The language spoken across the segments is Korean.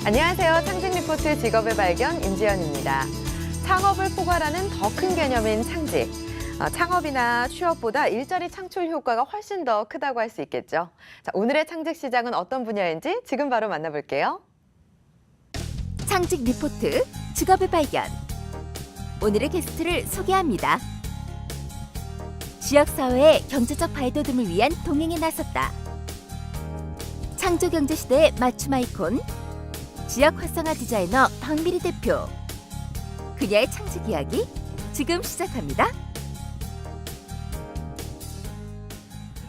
안녕하세요. 창직 리포트 직업의 발견 임지연입니다. 창업을 포괄하는 더 큰 개념인 창직. 창업이나 취업보다 일자리 창출 효과가 훨씬 더 크다고 할 수 있겠죠. 자, 오늘의 창직 시장은 어떤 분야인지 지금 바로 만나볼게요. 창직 리포트 직업의 발견. 오늘의 게스트를 소개합니다. 지역사회의 경제적 발돋움을 위한 동행에 나섰다. 창조경제시대의 맞춤 아이콘, 지역 활성화 디자이너 박미리 대표. 그녀의 창직 이야기 지금 시작합니다.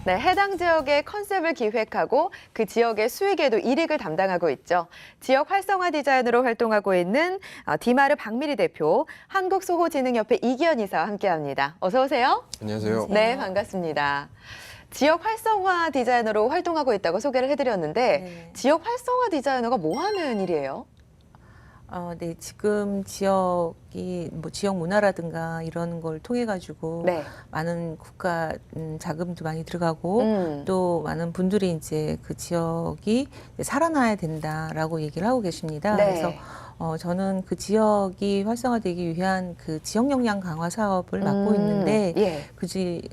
네, 해당 지역의 컨셉을 기획하고 그 지역의 수익에도 이익을 담당하고 있죠. 지역 활성화 디자이너로 활동하고 있는 디마르 박미리 대표, 한국소호진흥협회 이기현 이사와 함께합니다. 어서 오세요. 안녕하세요. 네, 반갑습니다. 지역 활성화 디자이너로 활동하고 있다고 소개를 해드렸는데 지역 활성화 디자이너가 뭐 하는 일이에요? 네, 지금 지역이 지역 문화라든가 이런 걸 통해 가지고 네. 많은 국가 자금도 많이 들어가고 또 많은 분들이 이제 그 지역이 살아나야 된다라고 얘기를 하고 계십니다. 네. 그래서 저는 그 지역이 활성화되기 위한 그 지역 역량 강화 사업을 맡고 있는데 예.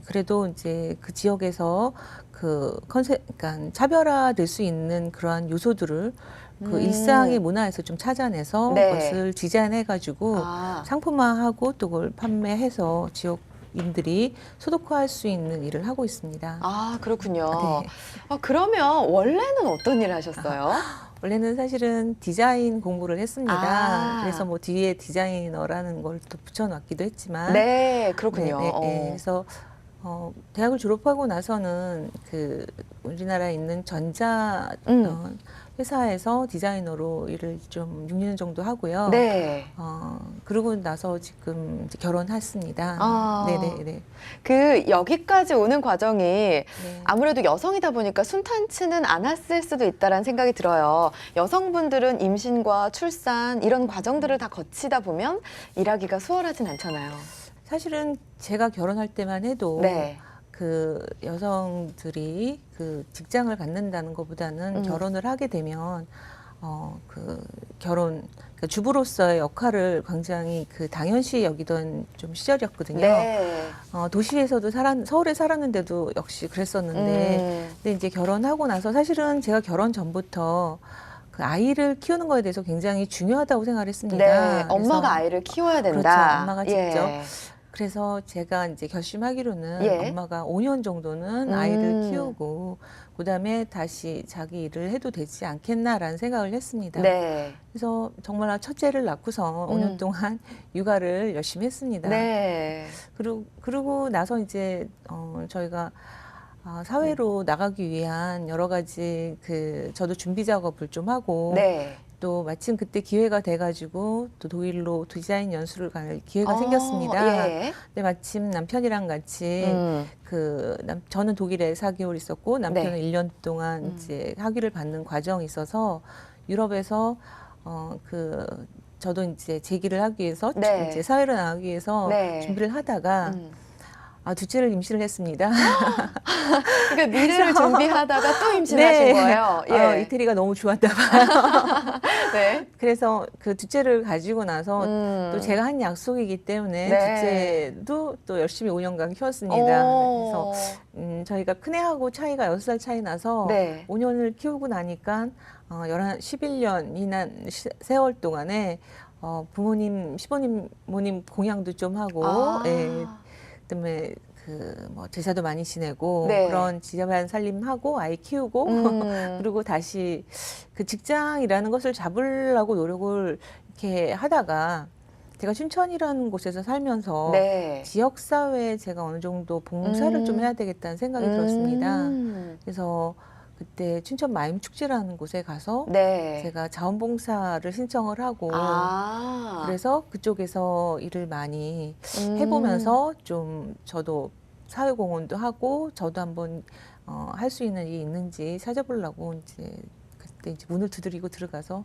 그래도 이제 그 지역에서 그 그러니까 차별화될 수 있는 그러한 요소들을 그 일상의 문화에서 좀 찾아내서 네. 그것을 디자인해가지고 상품화하고 또 그걸 판매해서 지역인들이 소득화할 수 있는 일을 하고 있습니다. 아, 그렇군요. 네. 그러면 원래는 어떤 일을 하셨어요? 원래는 사실은 디자인 공부를 했습니다. 아. 그래서 뭐 뒤에 디자이너라는 걸 또 붙여놨기도 했지만 네, 그렇군요. 그래서 대학을 졸업하고 나서는 그 우리나라에 있는 전자 회사에서 디자이너로 일을 좀 6년 정도 하고요. 네. 그러고 나서 지금 이제 결혼했습니다. 아. 네네네. 그 여기까지 오는 과정이 아무래도 여성이다 보니까 순탄치는 않았을 수도 있다는 생각이 들어요. 여성분들은 임신과 출산 이런 과정들을 다 거치다 보면 일하기가 수월하진 않잖아요. 사실은 제가 결혼할 때만 해도 네. 그 여성들이 그 직장을 갖는다는 것보다는 결혼을 하게 되면 그 그러니까 주부로서의 역할을 굉장히 그 당연시 여기던 좀 시절이었거든요. 네. 도시에서도 서울에 살았는데도 역시 그랬었는데 근데 이제 결혼하고 나서 사실은 제가 결혼 전부터 그 아이를 키우는 거에 대해서 굉장히 중요하다고 생각을 했습니다. 네. 그래서 엄마가 아이를 키워야 된다. 그렇죠. 엄마가 직접. 예. 그래서 제가 이제 결심하기로는 예. 엄마가 5년 정도는 아이를 키우고 그다음에 다시 자기 일을 해도 되지 않겠나라는 생각을 했습니다. 네. 그래서 정말 첫째를 낳고서 5년 동안 육아를 열심히 했습니다. 네. 그러고 나서 이제 저희가 사회로 나가기 위한 여러 가지 저도 준비 작업을 좀 하고 네. 또 마침 그때 기회가 돼가지고 또 독일로 디자인 연수를 갈 기회가 생겼습니다. 예. 근데 마침 남편이랑 같이 저는 독일에 4개월 있었고 남편은 네. 1년 동안 이제 학위를 받는 과정이 있어서 유럽에서 저도 이제 제기를 하기 위해서 네. 이제 사회로 나가기 위해서 네. 준비를 하다가 둘째를 임신을 했습니다. 그러니까 미래를 준비하다가 또 임신하신 거예요. 예. 이태리가 너무 좋았나 봐요. 네. 그래서 그 둘째를 가지고 나서 또 제가 한 약속이기 때문에 네. 둘째도 또 열심히 5년간 키웠습니다. 오. 그래서 저희가 큰애하고 차이가 6살 차이 나서 네. 5년을 키우고 나니까 11년 세월 동안에 부모님, 시부모님 공양도 좀 하고 예. 그다음에 제사도 많이 지내고 네. 그런 집안 살림하고 아이 키우고 그리고 다시 그 직장이라는 것을 잡으려고 노력을 이렇게 하다가 제가 춘천이라는 곳에서 살면서 네. 지역사회에 제가 어느 정도 봉사를 좀 해야 되겠다는 생각이 들었습니다. 그래서 그때 춘천 마임축제라는 곳에 가서 네. 제가 자원봉사를 신청을 하고 아. 그래서 그쪽에서 일을 많이 해보면서 좀 저도 사회공헌도 하고 저도 한번 할 수 있는 일이 있는지 찾아보려고 이제 그때 이제 문을 두드리고 들어가서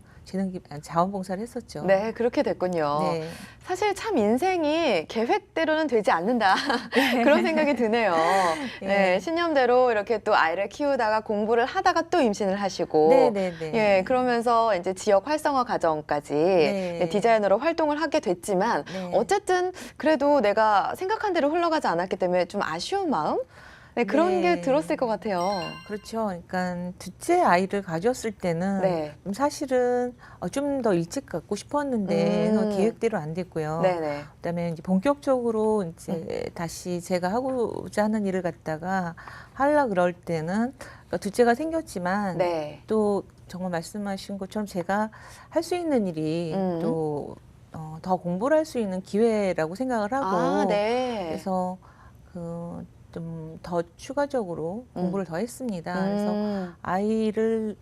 자원봉사를 했었죠. 네, 그렇게 됐군요. 네. 사실 참 인생이 계획대로는 되지 않는다. 그런 생각이 드네요. 네, 신념대로 이렇게 또 아이를 키우다가 공부를 하다가 또 임신을 하시고. 네네네. 예, 그러면서 이제 지역 활성화 과정까지 네, 디자이너로 활동을 하게 됐지만 네. 어쨌든 그래도 내가 생각한 대로 흘러가지 않았기 때문에 좀 아쉬운 마음? 네, 그런 네. 게 들었을 것 같아요. 그렇죠. 그러니까 둘째 아이를 가졌을 때는 네. 좀 사실은 좀 더 일찍 갖고 싶었는데 계획대로 안 됐고요. 네네. 그다음에 이제 본격적으로 이제 다시 제가 하고자 하는 일을 갖다가 하려 그럴 때는 그러니까 둘째가 생겼지만 네. 또 정말 말씀하신 것처럼 제가 할 수 있는 일이 또 더 공부를 할 수 있는 기회라고 생각을 하고 아, 네. 그래서 좀 더 추가적으로 공부를 더 했습니다. 그래서 아이를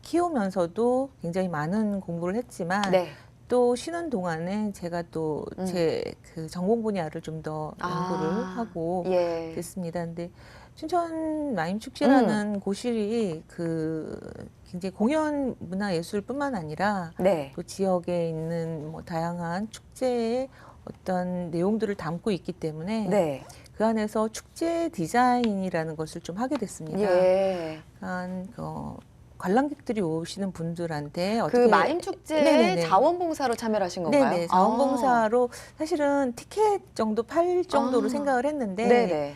키우면서도 굉장히 많은 공부를 했지만 네. 또 쉬는 동안에 제가 또 제 그 전공 분야를 좀 더 연구를 하고 예. 됐습니다. 근데 춘천 마임축제라는 곳이 굉장히 공연 문화 예술뿐만 아니라 네. 또 지역에 있는 뭐 다양한 축제의 어떤 내용들을 담고 있기 때문에 네. 그 안에서 축제 디자인이라는 것을 좀 하게 됐습니다. 예. 그러니까 관람객들이 오시는 분들한테 그 어떻게 마임 축제에 네네네. 자원봉사로 참여를 하신 건가요? 네네 자원봉사로 사실은 티켓 정도 팔 정도로 생각을 했는데 네네.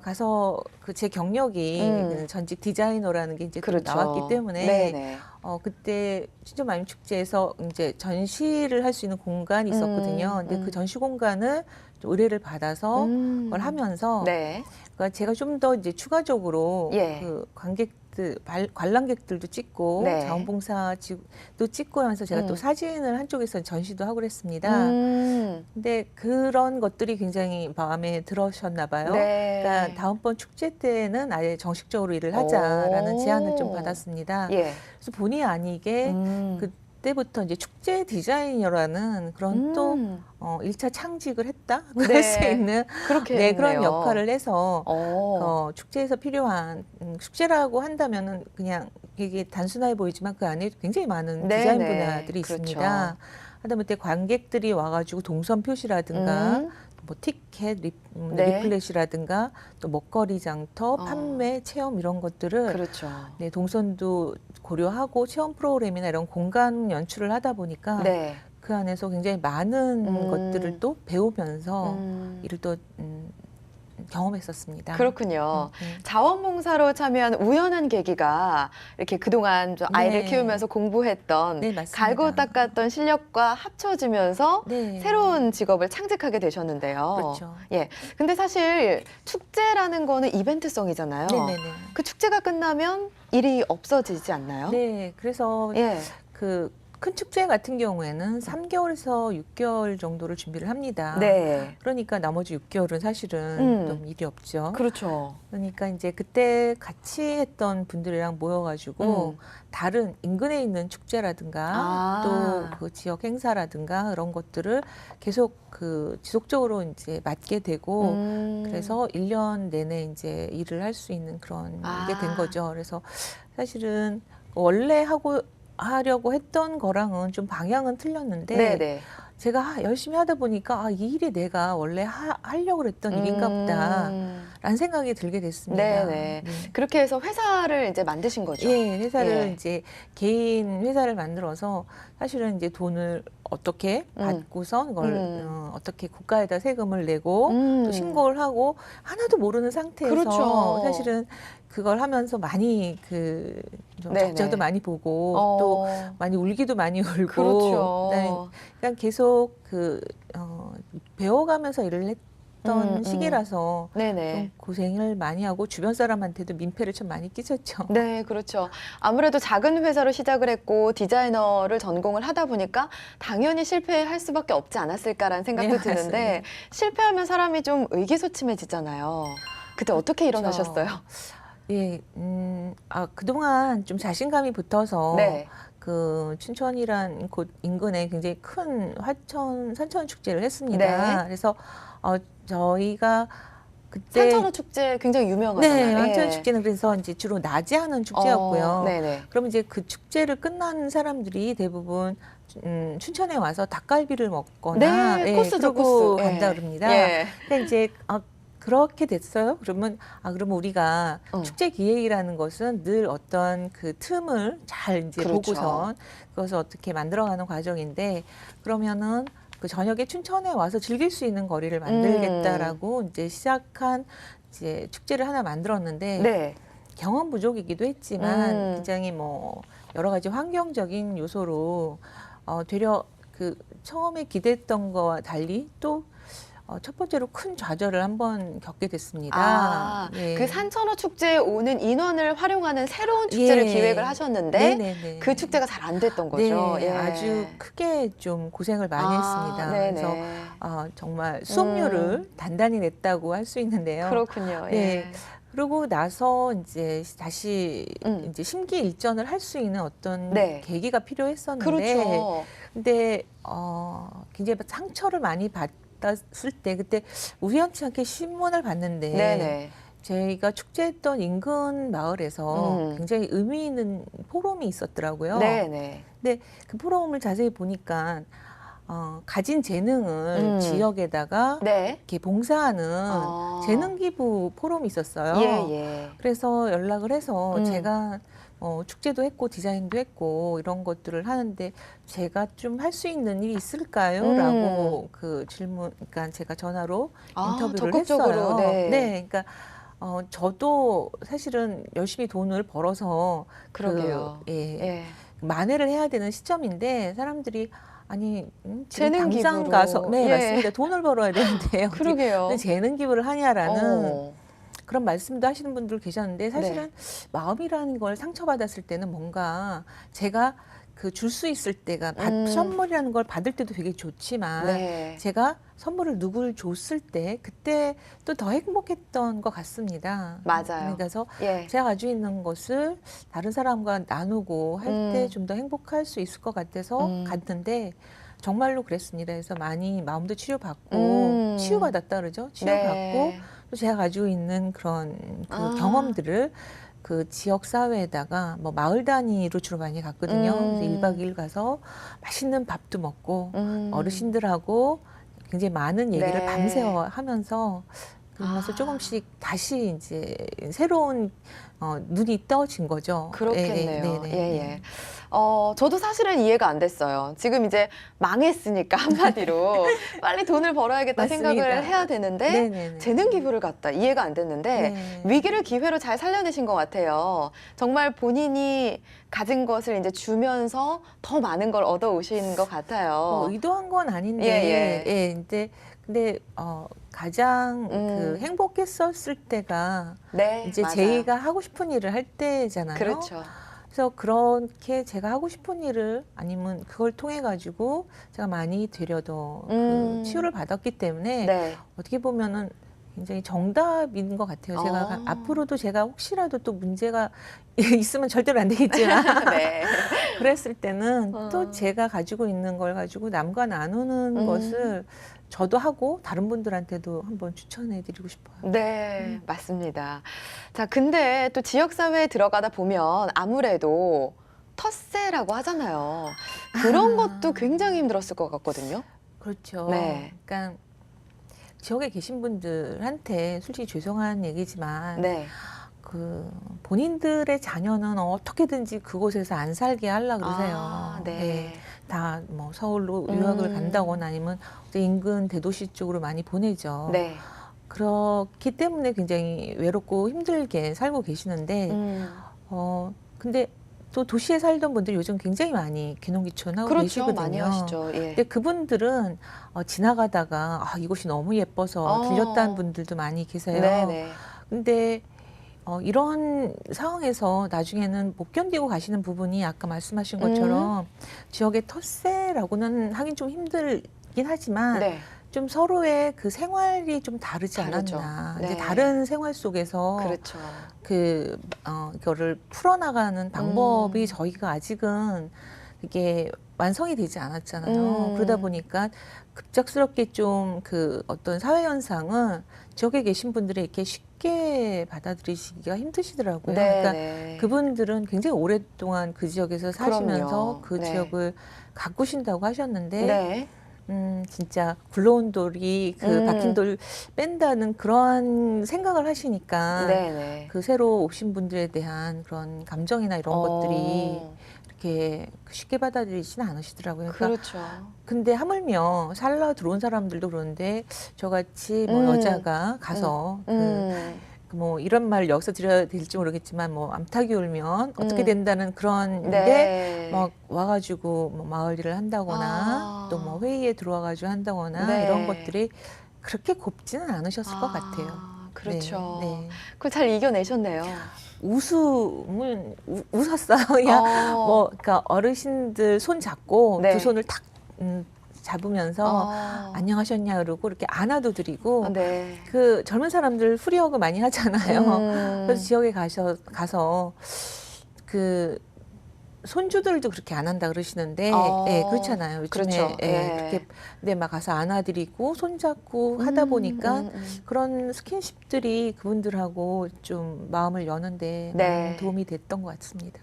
가서 제 경력이 그 전직 디자이너라는 게 이제 또 그렇죠. 나왔기 때문에 네네. 그때 춘천 마임 축제에서 이제 전시를 할 수 있는 공간이 있었거든요. 근데 그 전시 공간을 좀 의뢰를 받아서 그걸 하면서 네. 그러니까 제가 좀 더 이제 추가적으로 예. 그 관람객들도 찍고 네. 자원봉사도 찍고 하면서 제가 또 사진을 한쪽에서 전시도 하고 그랬습니다. 근데 그런 것들이 굉장히 마음에 들으셨나 봐요. 네. 그러니까 다음번 축제 때는 아예 정식적으로 일을 하자라는 제안을 좀 받았습니다. 예. 그래서 본의 아니게 그때부터 이제 축제 디자이너라는 그런 또 1차 창직을 했다? 그럴 수 있는 그렇게 그런 했네요. 역할을 해서 축제에서 필요한 축제라고 한다면은 그냥 이게 단순해 보이지만 그 안에 굉장히 많은 네네. 디자인 분야들이 그렇죠. 있습니다. 하다못해 관객들이 와가지고 동선 표시라든가 뭐 티켓, 네. 리플렛이라든가 또 먹거리 장터, 판매, 체험 이런 것들을 그렇죠. 네, 동선도 고려하고 체험 프로그램이나 이런 공간 연출을 하다 보니까 네. 그 안에서 굉장히 많은 것들을 또 배우면서 이를 또 경험했었습니다. 그렇군요. 자원봉사로 참여한 우연한 계기가 이렇게 그동안 좀 아이를 네. 키우면서 공부했던 네, 맞습니다. 갈고 닦았던 실력과 합쳐지면서 네. 새로운 직업을 창직하게 되셨는데요. 그렇죠. 예. 근데 사실 축제라는 거는 이벤트성이잖아요. 네네네. 그 축제가 끝나면 일이 없어지지 않나요? 네, 그래서 예. 큰 축제 같은 경우에는 3개월에서 6개월 정도를 준비를 합니다. 네. 그러니까 나머지 6개월은 사실은 좀 일이 없죠. 그렇죠. 그러니까 이제 그때 같이 했던 분들이랑 모여가지고 다른 인근에 있는 축제라든가 또 그 지역 행사라든가 그런 것들을 계속 지속적으로 이제 맡게 되고 그래서 1년 내내 이제 일을 할 수 있는 그런 게 된 거죠. 그래서 사실은 원래 하려고 했던 거랑은 좀 방향은 틀렸는데 네네. 제가 열심히 하다 보니까 이 일이 내가 원래 하려고 했던 일인가 보다라는 생각이 들게 됐습니다. 네네. 그렇게 해서 회사를 이제 만드신 거죠. 예, 회사를 예. 이제 개인 회사를 만들어서 사실은 이제 돈을 어떻게 받고선 그걸 어떻게 국가에다 세금을 내고 또 신고를 하고 하나도 모르는 상태에서 그렇죠. 사실은 그걸 하면서 많이 좀 네네. 적자도 많이 보고 또 많이 울기도 많이 울고 그렇죠. 그냥 계속 배워가면서 일을 했던 시기라서 네네. 좀 고생을 많이 하고 주변 사람한테도 민폐를 좀 많이 끼쳤죠. 네, 그렇죠. 아무래도 작은 회사로 시작을 했고 디자이너를 전공을 하다 보니까 당연히 실패할 수밖에 없지 않았을까라는 생각도 네, 드는데 맞습니다. 실패하면 사람이 좀 의기소침해지잖아요. 그때 어떻게 일어나셨어요? 예, 그동안 좀 자신감이 붙어서 네. 춘천이란 곳 인근에 굉장히 큰 산천 축제를 했습니다. 네. 그래서 저희가 그때 산천어 축제 굉장히 유명하잖아요. 네, 산천어 예. 축제는 그래서 이제 주로 낮에 하는 축제였고요. 네네. 그럼 이제 그 축제를 끝난 사람들이 대부분 춘천에 와서 닭갈비를 먹거나 네, 예, 코스죠, 그러고 코스. 간다 예. 그럽니다. 예. 근데 이제 그렇게 됐어요. 그러면 그러면 우리가 축제 기획이라는 것은 늘 어떤 그 틈을 잘 이제 그렇죠. 보고선 그것을 어떻게 만들어가는 과정인데 그러면은 그 저녁에 춘천에 와서 즐길 수 있는 거리를 만들겠다라고 이제 시작한 이제 축제를 하나 만들었는데 네. 경험 부족이기도 했지만 음. 굉장히 뭐 여러 가지 환경적인 요소로 되려 그 처음에 기대했던 거와 달리 또 첫 번째로 큰 좌절을 한번 겪게 됐습니다. 예. 그 산천어 축제에 오는 인원을 활용하는 새로운 축제를 예. 기획을 하셨는데 네네네. 그 축제가 잘 안 됐던 거죠. 네, 예. 아주 크게 좀 고생을 많이 했습니다. 네네. 그래서 정말 수업료를 단단히 냈다고 할 수 있는데요. 그렇군요. 네. 예. 그러고 나서 이제 다시 이제 심기일전을 할 수 있는 어떤 네. 계기가 필요했었는데, 그렇죠. 근데 굉장히 상처를 많이 받았을 때 그때 우연치 않게 신문을 봤는데 네네. 저희가 축제했던 인근 마을에서 굉장히 의미 있는 포럼이 있었더라고요. 네네. 근데 그 포럼을 자세히 보니까 가진 재능을 지역에다가 네. 이렇게 봉사하는 재능 기부 포럼이 있었어요. 예, 예. 그래서 연락을 해서 제가 축제도 했고 디자인도 했고 이런 것들을 하는데 제가 좀 할 수 있는 일이 있을까요? 라고 그 질문, 그러니까 제가 전화로 인터뷰를 적극적으로, 했어요. 네. 그러니까 저도 사실은 열심히 돈을 벌어서 그러게요. 예, 예. 만회를 해야 되는 시점인데 사람들이 아니 지금 재능 당장 기부로. 가서 네 예. 맞습니다. 돈을 벌어야 되는데 그러게요. 재능 기부를 하냐라는 어. 그런 말씀도 하시는 분들 계셨는데 사실은 네. 마음이라는 걸 상처받았을 때는 뭔가 제가 그 줄 수 있을 때가 선물이라는 걸 받을 때도 되게 좋지만 네. 제가 선물을 누굴 줬을 때 그때 또 더 행복했던 것 같습니다. 맞아요. 그래서 예. 제가 가지고 있는 것을 다른 사람과 나누고 할 때 좀 더 행복할 수 있을 것 같아서 갔는데 정말로 그랬습니다. 그래서 많이 마음도 치유받고 치유받았다 그러죠. 치유받고 네. 또 제가 가지고 있는 그런 그 경험들을 그 지역 사회에다가 뭐 마을 단위로 주로 많이 갔거든요. 그래서 1박 2일 가서 맛있는 밥도 먹고 어르신들하고 굉장히 많은 얘기를 네. 밤새 하면서 그러면서 조금씩 다시 이제 새로운 눈이 떠진 거죠. 그렇겠네요. 네, 네, 예, 네. 예. 저도 사실은 이해가 안 됐어요. 지금 이제 망했으니까 한마디로 빨리 돈을 벌어야겠다 맞습니다. 생각을 해야 되는데 네, 네, 네. 재능 기부를 갖다 이해가 안 됐는데 네. 위기를 기회로 잘 살려내신 것 같아요. 정말 본인이 가진 것을 이제 주면서 더 많은 걸 얻어 오신 것 같아요. 의도한 건 아닌데, 예, 예. 근데 가장 그 행복했었을 때가 네, 이제 맞아요. 제가 하고 싶은 일을 할 때잖아요. 그렇죠. 그래서 그렇게 제가 하고 싶은 일을 아니면 그걸 통해 가지고 제가 많이 되려도 그 치유를 받았기 때문에 네. 어떻게 보면은 굉장히 정답인 것 같아요. 제가 앞으로도 제가 혹시라도 또 문제가 있으면 절대로 안 되겠지만 네. 그랬을 때는 또 제가 가지고 있는 걸 가지고 남과 나누는 것을 저도 하고 다른 분들한테도 한번 추천해드리고 싶어요. 네, 맞습니다. 자, 근데 또 지역사회에 들어가다 보면 아무래도 텃세라고 하잖아요. 그런 것도 굉장히 힘들었을 것 같거든요. 그렇죠. 네. 그러니까 지역에 계신 분들한테 솔직히 죄송한 얘기지만 네. 그 본인들의 자녀는 어떻게든지 그곳에서 안 살게 하려고 그러세요. 네. 다 뭐 서울로 유학을 간다거나 아니면 인근 대도시 쪽으로 많이 보내죠. 네. 그렇기 때문에 굉장히 외롭고 힘들게 살고 계시는데 근데 또 도시에 살던 분들 요즘 굉장히 많이 귀농귀촌하고 그렇죠. 계시거든요. 많이 하시죠. 예. 근데 그분들은 지나가다가 이곳이 너무 예뻐서 들렸다는 분들도 많이 계세요. 네네. 근데 이런 상황에서 나중에는 못 견디고 가시는 부분이 아까 말씀하신 것처럼 지역의 텃세라고는 하긴 좀 힘들긴 하지만 네. 좀 서로의 그 생활이 좀 다르지 다르죠. 않았나. 네. 이제 다른 생활 속에서 그렇죠. 이거를 풀어나가는 방법이 저희가 아직은 이게 완성이 되지 않았잖아요. 그러다 보니까 급작스럽게 좀 그 어떤 사회 현상은 지역에 계신 분들이 이렇게 쉽게 받아들이시기가 힘드시더라고요. 네, 그러니까 네. 그분들은 굉장히 오랫동안 그 지역에서 사시면서 그럼요. 그 네. 지역을 가꾸신다고 하셨는데 네. 진짜 굴러온 돌이 그 박힌 돌 뺀다는 그러한 생각을 하시니까 네, 네. 그 새로 오신 분들에 대한 그런 감정이나 이런 것들이 이렇게 쉽게 받아들이지는 않으시더라고요. 그러니까 그렇죠. 근데 하물며 살러 들어온 사람들도 그런데 저같이 뭐 여자가 가서 뭐 이런 말을 여기서 드려야 될지 모르겠지만 뭐 암탉이 울면 어떻게 된다는 그런 네. 게 막 와가지고 뭐 마을 일을 한다거나 또 뭐 회의에 들어와가지고 한다거나 네. 이런 것들이 그렇게 곱지는 않으셨을 것 같아요. 그렇죠. 네, 네. 그걸 잘 이겨내셨네요. 웃음은 웃었어요. 그냥 뭐 그러니까 어르신들 손 잡고 네. 두 손을 탁 잡으면서 안녕하셨냐 그러고 이렇게 안아도 드리고 네. 그 젊은 사람들 프리허그 많이 하잖아요. 그래서 지역에 가서 그 손주들도 그렇게 안 한다 그러시는데, 예, 그렇잖아요. 요즘에 그렇죠. 예, 네. 그렇게 근데 막 가서 안아드리고 손잡고 하다 보니까 그런 스킨십들이 그분들하고 좀 마음을 여는데 네. 많은 도움이 됐던 것 같습니다.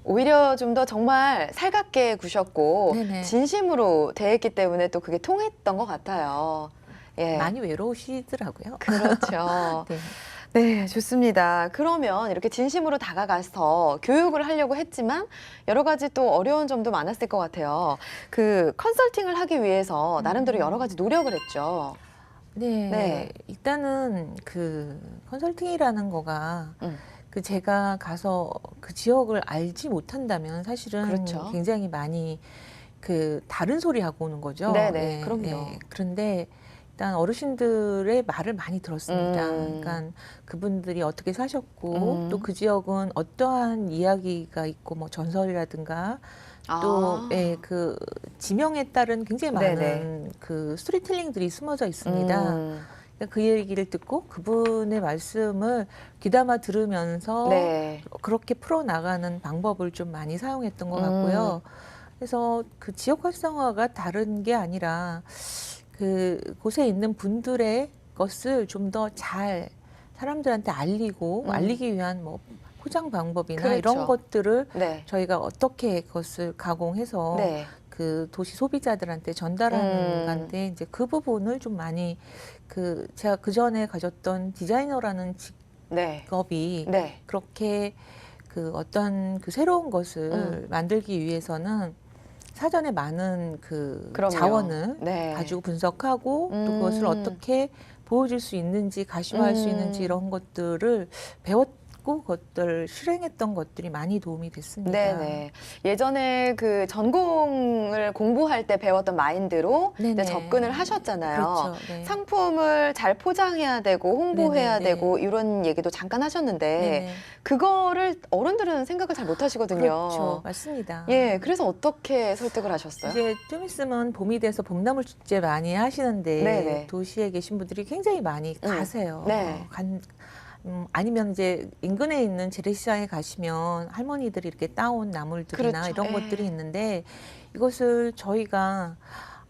오히려 좀 더 정말 살갑게 구셨고 네네. 진심으로 대했기 때문에 또 그게 통했던 것 같아요. 예. 많이 외로우시더라고요. 그렇죠. 네. 네, 좋습니다. 그러면 이렇게 진심으로 다가가서 교육을 하려고 했지만 여러 가지 또 어려운 점도 많았을 것 같아요. 그 컨설팅을 하기 위해서 나름대로 여러 가지 노력을 했죠. 네. 네. 일단은 그 컨설팅이라는 거가 음. 그 제가 가서 그 지역을 알지 못한다면 사실은 그렇죠. 굉장히 많이 그 다른 소리 하고 오는 거죠. 네네, 그럼요. 그런데 일단 어르신들의 말을 많이 들었습니다. 음. 그러니까 그분들이 어떻게 사셨고 또 그 지역은 어떠한 이야기가 있고 뭐 전설이라든가 또 예, 그 지명에 따른 굉장히 많은 네네. 그 스토리텔링들이 숨어져 있습니다. 그러니까 그 얘기를 듣고 그분의 말씀을 귀담아 들으면서 네. 그렇게 풀어나가는 방법을 좀 많이 사용했던 것 같고요. 그래서 그 지역 활성화가 다른 게 아니라 그 곳에 있는 분들의 것을 좀 더 잘 사람들한테 알리기 위한 뭐 포장 방법이나 그렇죠. 이런 것들을 네. 저희가 어떻게 그것을 가공해서 네. 그 도시 소비자들한테 전달하는 건데 이제 그 부분을 좀 많이 그 제가 그 전에 가졌던 디자이너라는 네. 직업이 네. 그렇게 그 어떤 그 새로운 것을 만들기 위해서는 사전에 많은 그 그럼요. 자원을 네. 가지고 분석하고 또 그것을 어떻게 보여줄 수 있는지 가시화할 수 있는지 이런 것들을 배웠고 그것들 실행했던 것들이 많이 도움이 됐습니다. 네네. 예전에 그 전공을 공부할 때 배웠던 마인드로 이제 네네. 접근을 하셨잖아요. 그렇죠. 네. 상품을 잘 포장해야 되고 홍보해야 네네네. 되고 이런 얘기도 잠깐 하셨는데 네네. 그거를 어른들은 생각을 잘 못 하시거든요. 그렇죠. 맞습니다. 예, 그래서 어떻게 설득을 하셨어요? 이제 좀 있으면 봄이 돼서 봄나물 축제 많이 하시는데 네네. 도시에 계신 분들이 굉장히 많이 가세요. 네. 아니면 이제 인근에 있는 재래시장에 가시면 할머니들이 이렇게 따온 나물들이나 그렇죠. 이런 예. 것들이 있는데 이것을 저희가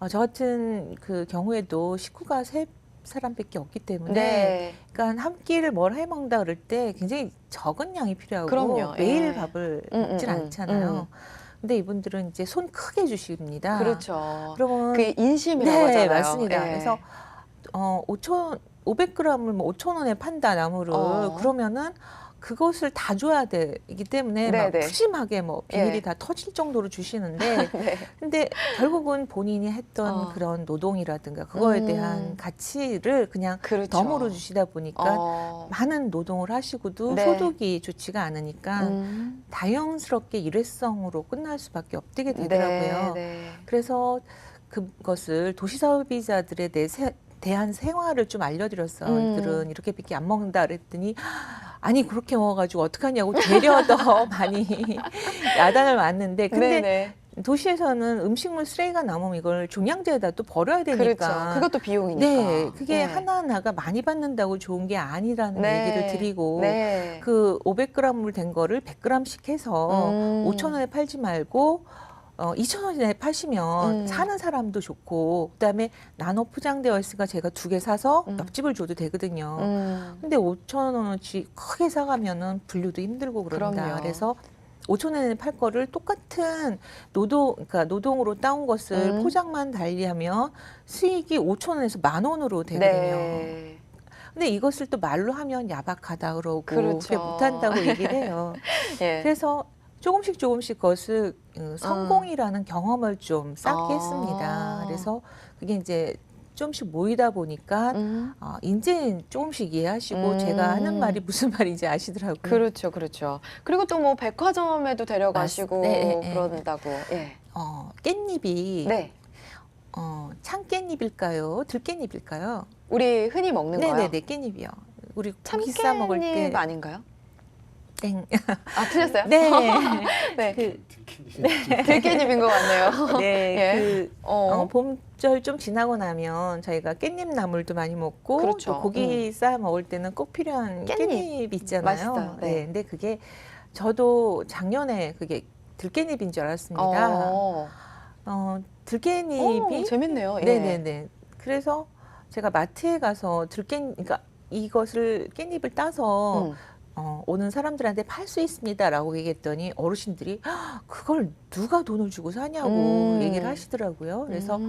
저 같은 그 경우에도 식구가 세 사람밖에 없기 때문에 네. 그러니까 한 끼를 뭘 해 먹는다 그럴 때 굉장히 적은 양이 필요하고 그럼요. 매일 예. 밥을 먹질 않잖아요. 근데 이분들은 이제 손 크게 주십니다. 그렇죠. 그러면 그게 인심이라고 네, 하잖아요. 맞습니다. 예. 그래서 500g을 뭐 5,000원에 판다 나무를 그러면은 그것을 다 줘야 되기 때문에 막 네네. 푸짐하게 뭐 비닐이 예. 다 터질 정도로 주시는데 네. 근데 결국은 본인이 했던 그런 노동이라든가 그거에 대한 가치를 그냥 그렇죠. 덤으로 주시다 보니까 많은 노동을 하시고도 네. 소득이 좋지가 않으니까 다영스럽게 일회성으로 끝날 수밖에 없게 되더라고요. 네. 그래서 그것을 도시소비자들에 대한 생활을 좀 알려드렸어요. 이들은 이렇게밖에 안 먹는다 그랬더니 아니 그렇게 먹어가지고 어떡하냐고 되려 더 많이 야단을 맞는데 근데 네네. 도시에서는 음식물 쓰레기가 남으면 이걸 종량제에다 또 버려야 되니까 그렇죠. 그것도 비용이니까. 네, 그게 네. 하나하나가 많이 받는다고 좋은 게 아니라는 네. 얘기를 드리고 네. 그 500g을 된 거를 100g씩 해서 5,000원에 팔지 말고 2,000원에 파시면 사는 사람도 좋고 그다음에 나눠 포장되어 있으니까 제가 2개 사서 옆집을 줘도 되거든요. 근데 5,000원어치 크게 사가면은 분류도 힘들고 그런다. 그럼요. 그래서 5,000원에 팔 거를 똑같은 그러니까 노동으로 따온 것을 포장만 달리하면 수익이 5,000원에서 10,000원으로 되거든요. 네. 근데 이것을 또 말로 하면 야박하다 그러고 그렇죠. 못한다고 얘기를 해요. 예. 그래서 조금씩 그것을 성공이라는 경험을 좀 쌓게 했습니다. 그래서 그게 이제 조금씩 모이다 보니까 이제 조금씩 이해하시고 제가 하는 말이 무슨 말인지 아시더라고요. 그렇죠, 그렇죠. 그리고 또 뭐 백화점에도 데려가시고 네, 네. 그런다고. 예. 깻잎이 네. 참깻잎일까요? 들깻잎일까요? 우리 흔히 먹는 거요? 네네네, 깻잎이요. 우리 고기 싸 먹을 때 참깨잎 아닌가요? 땡. 아, 틀렸어요? 네. 네. 그, 들깨잎인 것 같네요. 네, 예. 봄절 좀 지나고 나면 저희가 깻잎 나물도 많이 먹고 그렇죠. 또 고기 싸 먹을 때는 꼭 필요한 깻잎. 깻잎 있잖아요. 맛있어요. 네. 네, 근데 그게 저도 작년에 그게 들깻잎인 줄 알았습니다. 들깻잎이 재밌네요. 예. 네네네. 그래서 제가 마트에 가서 그러니까 이것을 깻잎을 따서 오는 사람들한테 팔 수 있습니다라고 얘기했더니 어르신들이 그걸 누가 돈을 주고 사냐고 얘기를 하시더라고요. 그래서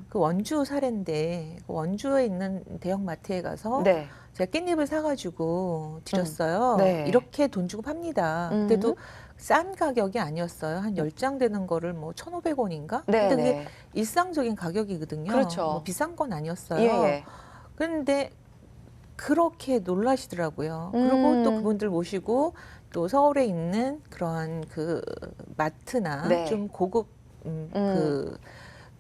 그 원주 사례인데 그 원주에 있는 대형 마트에 가서 네. 제가 깻잎을 사가지고 드렸어요. 네. 이렇게 돈 주고 팝니다. 그때도 싼 가격이 아니었어요. 한 10장 되는 거를 뭐 1,500원인가? 네. 근데 그게 네. 일상적인 가격이거든요. 그렇죠. 뭐 비싼 건 아니었어요. 예, 예. 그런데 그렇게 놀라시더라고요. 그리고 또 그분들 모시고 또 서울에 있는 그러한 그 마트나 네. 좀 고급 그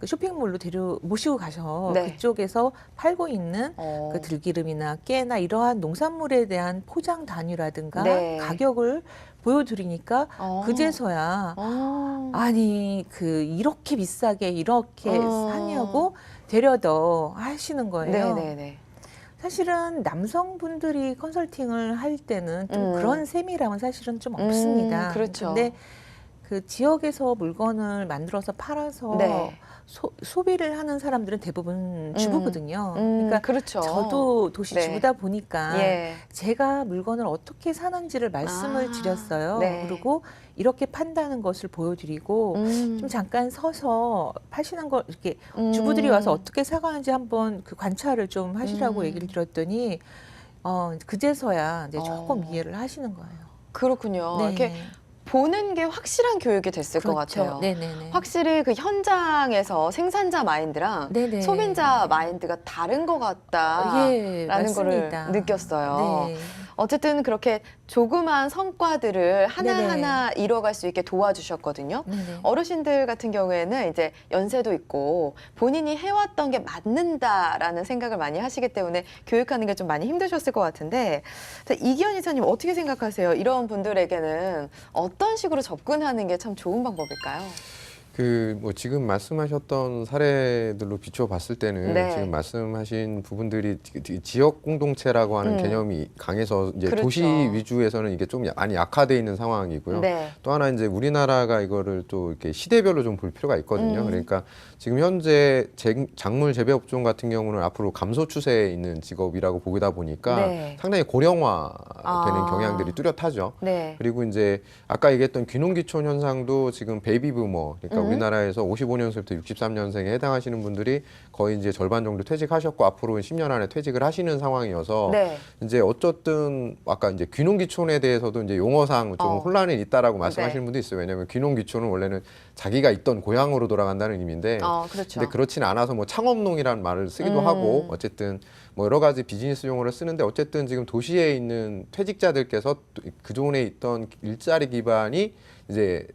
쇼핑몰로 모시고 가서 네. 그쪽에서 팔고 있는 그 들기름이나 깨나 이러한 농산물에 대한 포장 단위라든가 네. 가격을 보여드리니까 그제서야 아니 이렇게 비싸게 이렇게 사냐고 되려더 하시는 거예요. 네네네. 사실은 남성분들이 컨설팅을 할 때는 좀 그런 셈이랑은 사실은 좀 없습니다. 그렇죠. 근데 그 지역에서 물건을 만들어서 팔아서 네. 소비를 하는 사람들은 대부분 주부거든요. 그러니까 그렇죠. 저도 도시 네. 주부다 보니까 예. 제가 물건을 어떻게 사는지를 말씀을 드렸어요. 네. 그리고 이렇게 판다는 것을 보여드리고 좀 잠깐 서서 파시는 걸 이렇게 주부들이 와서 어떻게 사가는지 한번 그 관찰을 좀 하시라고 얘기를 드렸더니 그제서야 이제 조금 이해를 하시는 거예요. 그렇군요. 네. 이렇게 보는 게 확실한 교육이 됐을 것 같아요. 네네네. 확실히 그 현장에서 생산자 마인드랑 네네. 소비자 마인드가 다른 것 같다라는 거를 맞습니다. 느꼈어요. 네. 어쨌든 그렇게 조그만 성과들을 하나하나 이뤄갈 수 있게 도와주셨거든요. 네네. 어르신들 같은 경우에는 이제 연세도 있고 본인이 해왔던 게 맞는다라는 생각을 많이 하시기 때문에 교육하는 게 좀 많이 힘드셨을 것 같은데, 자, 이기현 이사님 어떻게 생각하세요? 이런 분들에게는 어떤 식으로 접근하는 게 참 좋은 방법일까요? 뭐 지금 말씀하셨던 사례들로 비춰봤을 때는 네. 지금 말씀하신 부분들이 지역 공동체라고 하는 개념이 강해서 이제 그렇죠. 도시 위주에서는 이게 좀 많이 약화돼 있는 상황이고요. 네. 또 하나 이제 우리나라가 이거를 또 이렇게 시대별로 좀 볼 필요가 있거든요. 그러니까 지금 현재 작물 재배 업종 같은 경우는 앞으로 감소 추세에 있는 직업이라고 보다 보니까 네. 상당히 고령화되는 경향들이 뚜렷하죠. 네. 그리고 이제 아까 얘기했던 귀농귀촌 현상도 지금 베이비 부머, 그러니까 우리나라에서 55년생부터 63년생에 해당하시는 분들이 거의 이제 절반 정도 퇴직하셨고 앞으로 10년 안에 퇴직을 하시는 상황이어서 네. 이제 어쨌든 아까 이제 귀농귀촌에 대해서도 이제 용어상 좀 혼란이 있다라고 말씀하시는 네. 분도 있어요. 왜냐하면 귀농귀촌은 원래는 자기가 있던 고향으로 돌아간다는 의미인데 그렇죠. 근데 그렇진 않아서 뭐 창업농이라는 말을 쓰기도 하고 어쨌든 뭐 여러 가지 비즈니스 용어를 쓰는데 어쨌든 지금 도시에 있는 퇴직자들께서 그존에 있던 일자리 기반이 이제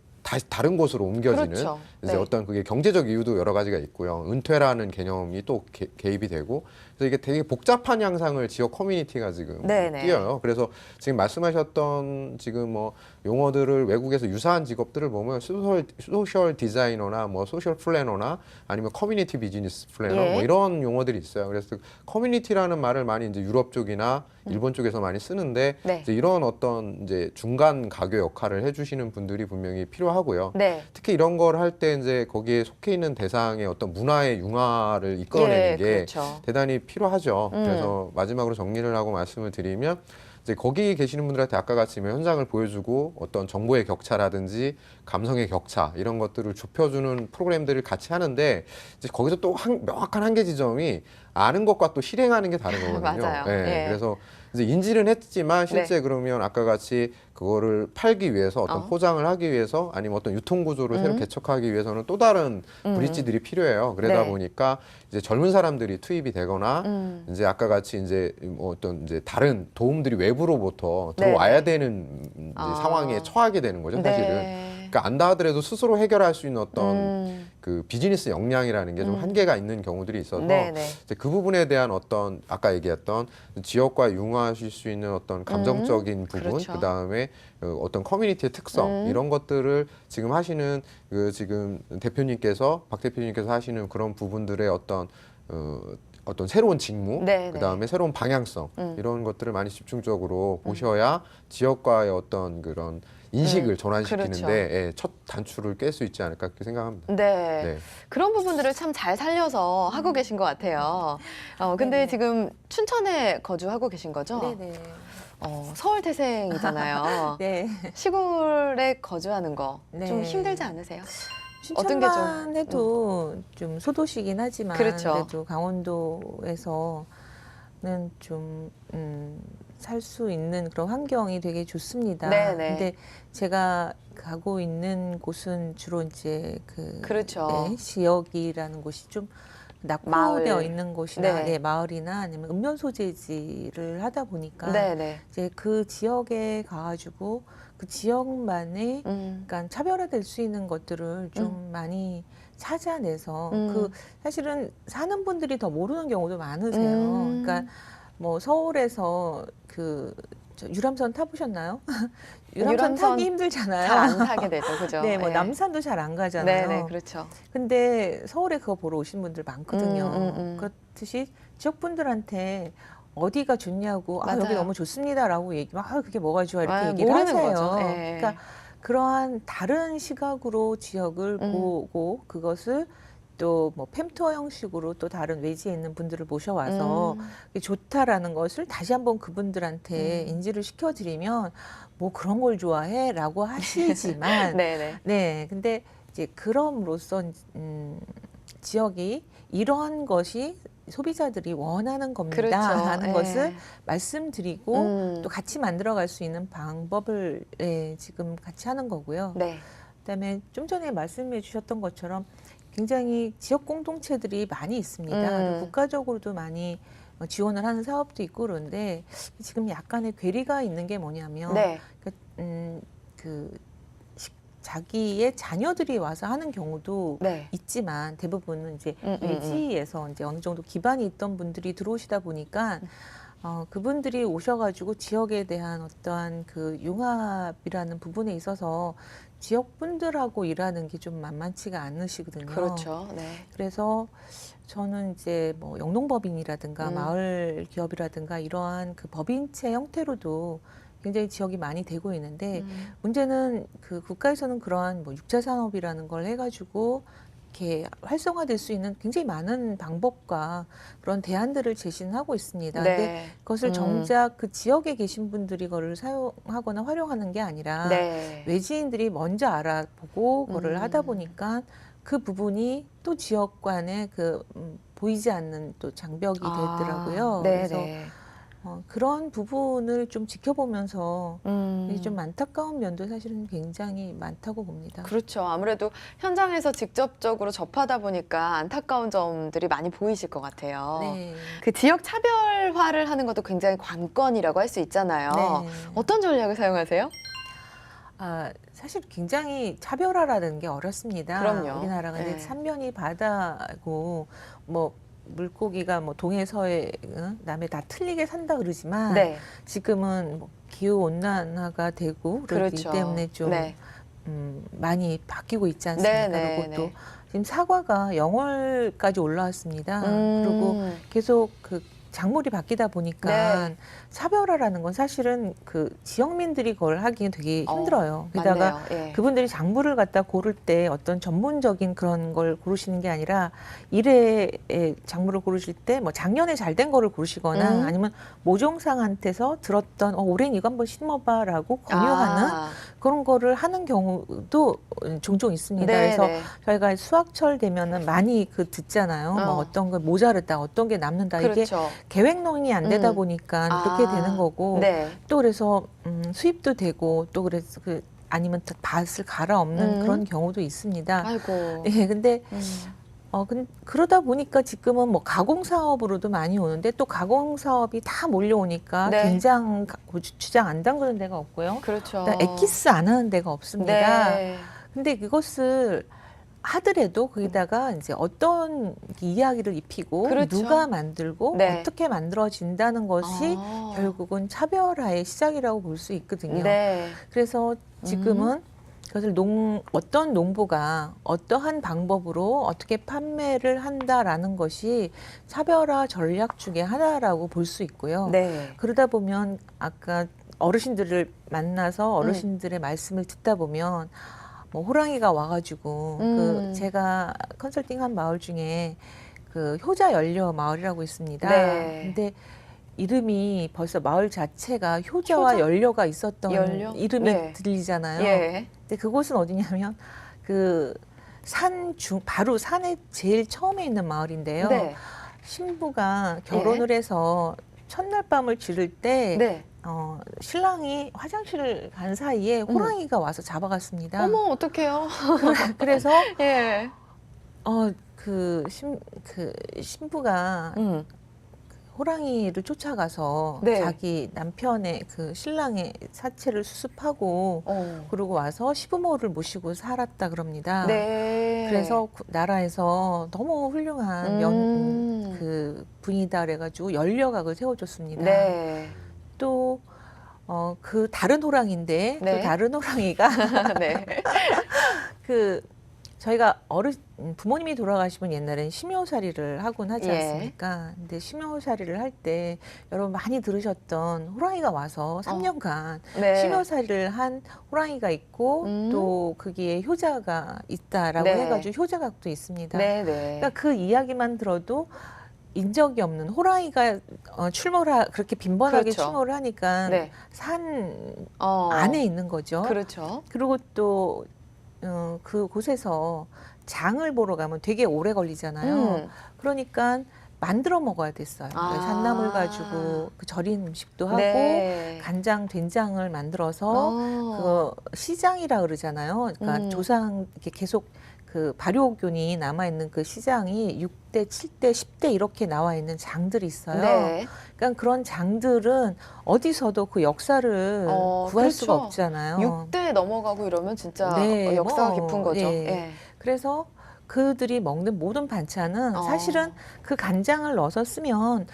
다른 곳으로 옮겨지는 그렇죠. 이제 네. 어떤 그게 경제적 이유도 여러 가지가 있고요. 은퇴라는 개념이 또 개입이 되고 그래서 이게 되게 복잡한 양상을 지역 커뮤니티가 지금 네네. 띄어요. 그래서 지금 말씀하셨던 지금 뭐 용어들을 외국에서 유사한 직업들을 보면 소셜 디자이너나 뭐 소셜 플래너나 아니면 커뮤니티 비즈니스 플래너 예. 뭐 이런 용어들이 있어요. 그래서 커뮤니티라는 말을 많이 이제 유럽 쪽이나 일본 쪽에서 많이 쓰는데 네. 이제 이런 어떤 이제 중간 가교 역할을 해주시는 분들이 분명히 필요하고요. 네. 특히 이런 걸 할 때 이제 거기에 속해 있는 대상의 어떤 문화의 융화를 이끌어내는 예, 게 그렇죠. 대단히 필요하죠. 그래서 마지막으로 정리를 하고 말씀을 드리면 이제 거기 계시는 분들한테 아까 같이 뭐 현장을 보여주고 어떤 정보의 격차라든지 감성의 격차 이런 것들을 좁혀주는 프로그램들을 같이 하는데 이제 거기서 또 명확한 한계 지점이 아는 것과 또 실행하는 게 다른 거거든요. 맞아요. 예, 예. 그래서 이제 인지는 했지만 실제 네. 그러면 아까 같이 그거를 팔기 위해서 어떤 포장을 하기 위해서 아니면 어떤 유통 구조를 새로 개척하기 위해서는 또 다른 브릿지들이 필요해요. 그러다 네. 보니까 이제 젊은 사람들이 투입이 되거나 이제 아까 같이 이제 뭐 어떤 이제 다른 도움들이 외부로부터 들어와야 되는 이제 상황에 처하게 되는 거죠, 사실은. 네. 그러니까 안다 하더라도 스스로 해결할 수 있는 어떤 그 비즈니스 역량이라는 게 좀 한계가 있는 경우들이 있어서 네네. 이제 그 부분에 대한 어떤 아까 얘기했던 지역과 융화하실 수 있는 어떤 감정적인 부분, 그렇죠. 그다음에 어떤 커뮤니티의 특성 이런 것들을 지금 하시는 그 지금 대표님께서 박 대표님께서 하시는 그런 부분들의 어떤 새로운 직무, 네네. 그다음에 새로운 방향성 이런 것들을 많이 집중적으로 보셔야 지역과의 어떤 그런 인식을 전환시키는데 그렇죠. 예, 첫 단추를 깰 수 있지 않을까 그렇게 생각합니다. 네. 네. 그런 부분들을 참 잘 살려서 하고 계신 것 같아요. 근데 네네. 지금 춘천에 거주하고 계신 거죠? 네네. 서울 태생이잖아요. 네. 시골에 거주하는 거 좀 네. 힘들지 않으세요? 어떤 게 좀- 춘천만 해도 좀 소도시긴 하지만 그렇죠. 그래도 강원도에서는 좀 살 수 있는 그런 환경이 되게 좋습니다. 네네. 근데 제가 가고 있는 곳은 주로 이제 그렇죠. 네, 지역이라는 곳이 좀 마을. 낙후되어 있는 곳이나 네. 네, 마을이나 아니면 읍면 소재지를 하다 보니까 네네. 이제 그 지역에 가가지고 그 지역만의 그러니까 차별화될 수 있는 것들을 좀 많이 찾아내서 그 사실은 사는 분들이 더 모르는 경우도 많으세요. 그러니까 뭐 서울에서 저 유람선 타보셨나요? 유람선 유람선 타기 힘들잖아요. 잘 안 타게 되죠, 그죠? 네, 뭐 예. 남산도 잘 안 가잖아요. 네네, 그렇죠. 근데 서울에 그거 보러 오신 분들 많거든요. 음. 그렇듯이 지역분들한테 어디가 좋냐고 맞아요. 여기 너무 좋습니다라고 얘기하면 그게 뭐가 좋아 이렇게 얘기를 모르는 하세요. 거죠. 예. 그러니까 그러한 다른 시각으로 지역을 보고 그것을 또 뭐 팸투어 형식으로 또 다른 외지에 있는 분들을 모셔와서 이게 좋다라는 것을 다시 한번 그분들한테 인지를 시켜드리면 뭐 그런 걸 좋아해라고 하시지만 네네. 네, 근데 이제 그럼으로써 지역이 이런 것이 소비자들이 원하는 겁니다 그렇죠. 하는 예. 것을 말씀드리고 또 음. 같이 만들어갈 수 있는 방법을 지금 같이 하는 거고요. 네. 그다음에 좀 전에 말씀해 주셨던 것처럼 굉장히 지역 공동체들이 많이 있습니다. 그리고 국가적으로도 많이 지원을 하는 사업도 있고 그런데 지금 약간의 괴리가 있는 게 뭐냐면 네. 자기의 자녀들이 와서 하는 경우도 네. 있지만 대부분은 이제 음. 외지에서 이제 어느 정도 기반이 있던 분들이 들어오시다 보니까 그분들이 오셔가지고 지역에 대한 어떠한 그 융합이라는 부분에 있어서 지역 분들하고 일하는 게 좀 만만치가 않으시거든요. 그렇죠. 네. 그래서 저는 이제 뭐 영농법인이라든가 마을 기업이라든가 이러한 그 법인체 형태로도 굉장히 지역이 많이 되고 있는데 문제는 그 국가에서는 그러한 뭐 육자 산업이라는 걸 해가지고 이렇게 활성화될 수 있는 굉장히 많은 방법과 그런 대안들을 제시는 하고 있습니다. 근데 네. 그것을 정작 그 지역에 계신 분들이 그걸 사용하거나 활용하는 게 아니라 네. 외지인들이 먼저 알아보고 그거를 하다 보니까 그 부분이 또 지역 간에 보이지 않는 또 장벽이 되더라고요. 네, 그래서 네. 그런 부분을 좀 지켜보면서 음. 좀 안타까운 면도 사실은 굉장히 많다고 봅니다. 그렇죠. 아무래도 현장에서 직접적으로 접하다 보니까 안타까운 점들이 많이 보이실 것 같아요. 네. 그 지역 차별화를 하는 것도 굉장히 관건이라고 할 수 있잖아요. 네. 어떤 전략을 사용하세요? 사실 굉장히 차별화라는 게 어렵습니다. 그럼요. 우리나라가 이제 네. 삼면이 바다고 뭐 물고기가 뭐 동해서해 남해 다 틀리게 산다 그러지만 네. 지금은 뭐 기후 온난화가 되고 그렇기 그렇죠. 때문에 좀 네. 많이 바뀌고 있지 않습니까? 네, 네, 그리고 또 네. 지금 사과가 영월까지 올라왔습니다. 그리고 계속 그 작물이 바뀌다 보니까 네. 차별화라는 건 사실은 그 지역민들이 그걸 하기엔 되게 힘들어요. 게다가 맞네요. 예. 그분들이 작물을 갖다 고를 때 어떤 전문적인 그런 걸 고르시는 게 아니라 일회의 작물을 고르실 때 뭐 작년에 잘 된 거를 고르시거나 아니면 모종상한테서 들었던 올해는 이거 한번 심어봐라고 권유하는 아. 그런 거를 하는 경우도 종종 있습니다. 네, 그래서 네. 저희가 수확철 되면은 많이 그 듣잖아요. 뭐 어떤 거 모자르다, 어떤 게 남는다. 이게 그렇죠. 계획농이 안 되다 보니까 그렇게 아. 되는 거고 네. 또 그래서 수입도 되고 또 그래서 그 아니면 밭을 갈아엎는 그런 경우도 있습니다. 아이고. 예, 근데 그러다 보니까 지금은 뭐 가공 사업으로도 많이 오는데 또 가공 사업이 다 몰려오니까 네. 된장, 고추장 안 담그는 데가 없고요. 그렇죠. 그다음에 엑기스 안 하는 데가 없습니다. 네. 근데 그것을 하더라도 거기다가 이제 어떤 이야기를 입히고 그렇죠. 누가 만들고 네. 어떻게 만들어진다는 것이 아. 결국은 차별화의 시작이라고 볼 수 있거든요. 네. 그래서 지금은 그것을 어떤 농부가 어떠한 방법으로 어떻게 판매를 한다라는 것이 차별화 전략 중에 하나라고 볼 수 있고요. 네. 그러다 보면 아까 어르신들을 만나서 어르신들의 말씀을 듣다 보면 뭐 호랑이가 와가지고 그 제가 컨설팅한 마을 중에 그 효자 연려 마을이라고 있습니다. 네. 근데 이름이 벌써 마을 자체가 효자와 효자? 연려가 있었던 연려? 이름이 네. 들리잖아요. 예. 근데 그곳은 어디냐면 그 바로 산에 제일 처음에 있는 마을인데요. 네. 신부가 결혼을 해서 첫날 밤을 지를 때 네. 신랑이 화장실을 간 사이에 호랑이가 와서 잡아갔습니다. 어머, 어떡해요? 그래서 예. 그 신부가 호랑이를 쫓아가서 네. 자기 남편의 그 신랑의 사체를 수습하고 그러고 와서 시부모를 모시고 살았다 그럽니다. 네. 그래서 나라에서 너무 훌륭한 그 분이다 그래가지고 연려각을 세워줬습니다. 네. 또 그 다른 호랑이인데 네. 또 다른 호랑이가 네. 그 저희가 부모님이 돌아가시면 옛날엔 심효살이를 하곤 하지 예. 않습니까? 근데 심효살이를 할 때 여러분 많이 들으셨던 호랑이가 와서 3년간 네. 심효살이를 한 호랑이가 있고 또 거기에 효자가 있다라고 네. 해가지고 효자각도 있습니다. 네. 네. 그러니까 그 이야기만 들어도 인적이 없는 호랑이가 그렇게 빈번하게 그렇죠. 출몰을 하니까 네. 산 어. 안에 있는 거죠. 그렇죠. 그리고 또 그곳에서 장을 보러 가면 되게 오래 걸리잖아요. 그러니까 만들어 먹어야 됐어요. 아. 산나물 가지고 그 절인 음식도 하고 네. 간장, 된장을 만들어서 그 시장이라 그러잖아요. 그러니까 조상 이렇게 계속 그 발효균이 남아있는 그 시장이 6대, 7대, 10대 이렇게 나와 있는 장들이 있어요. 네. 그러니까 그런 장들은 어디서도 그 역사를 구할 수가 그렇죠. 없잖아요. 6대 넘어가고 이러면 진짜 네, 역사가 뭐, 깊은 거죠. 예. 예. 그래서 그들이 먹는 모든 반찬은 사실은 그 간장을 넣어서 쓰면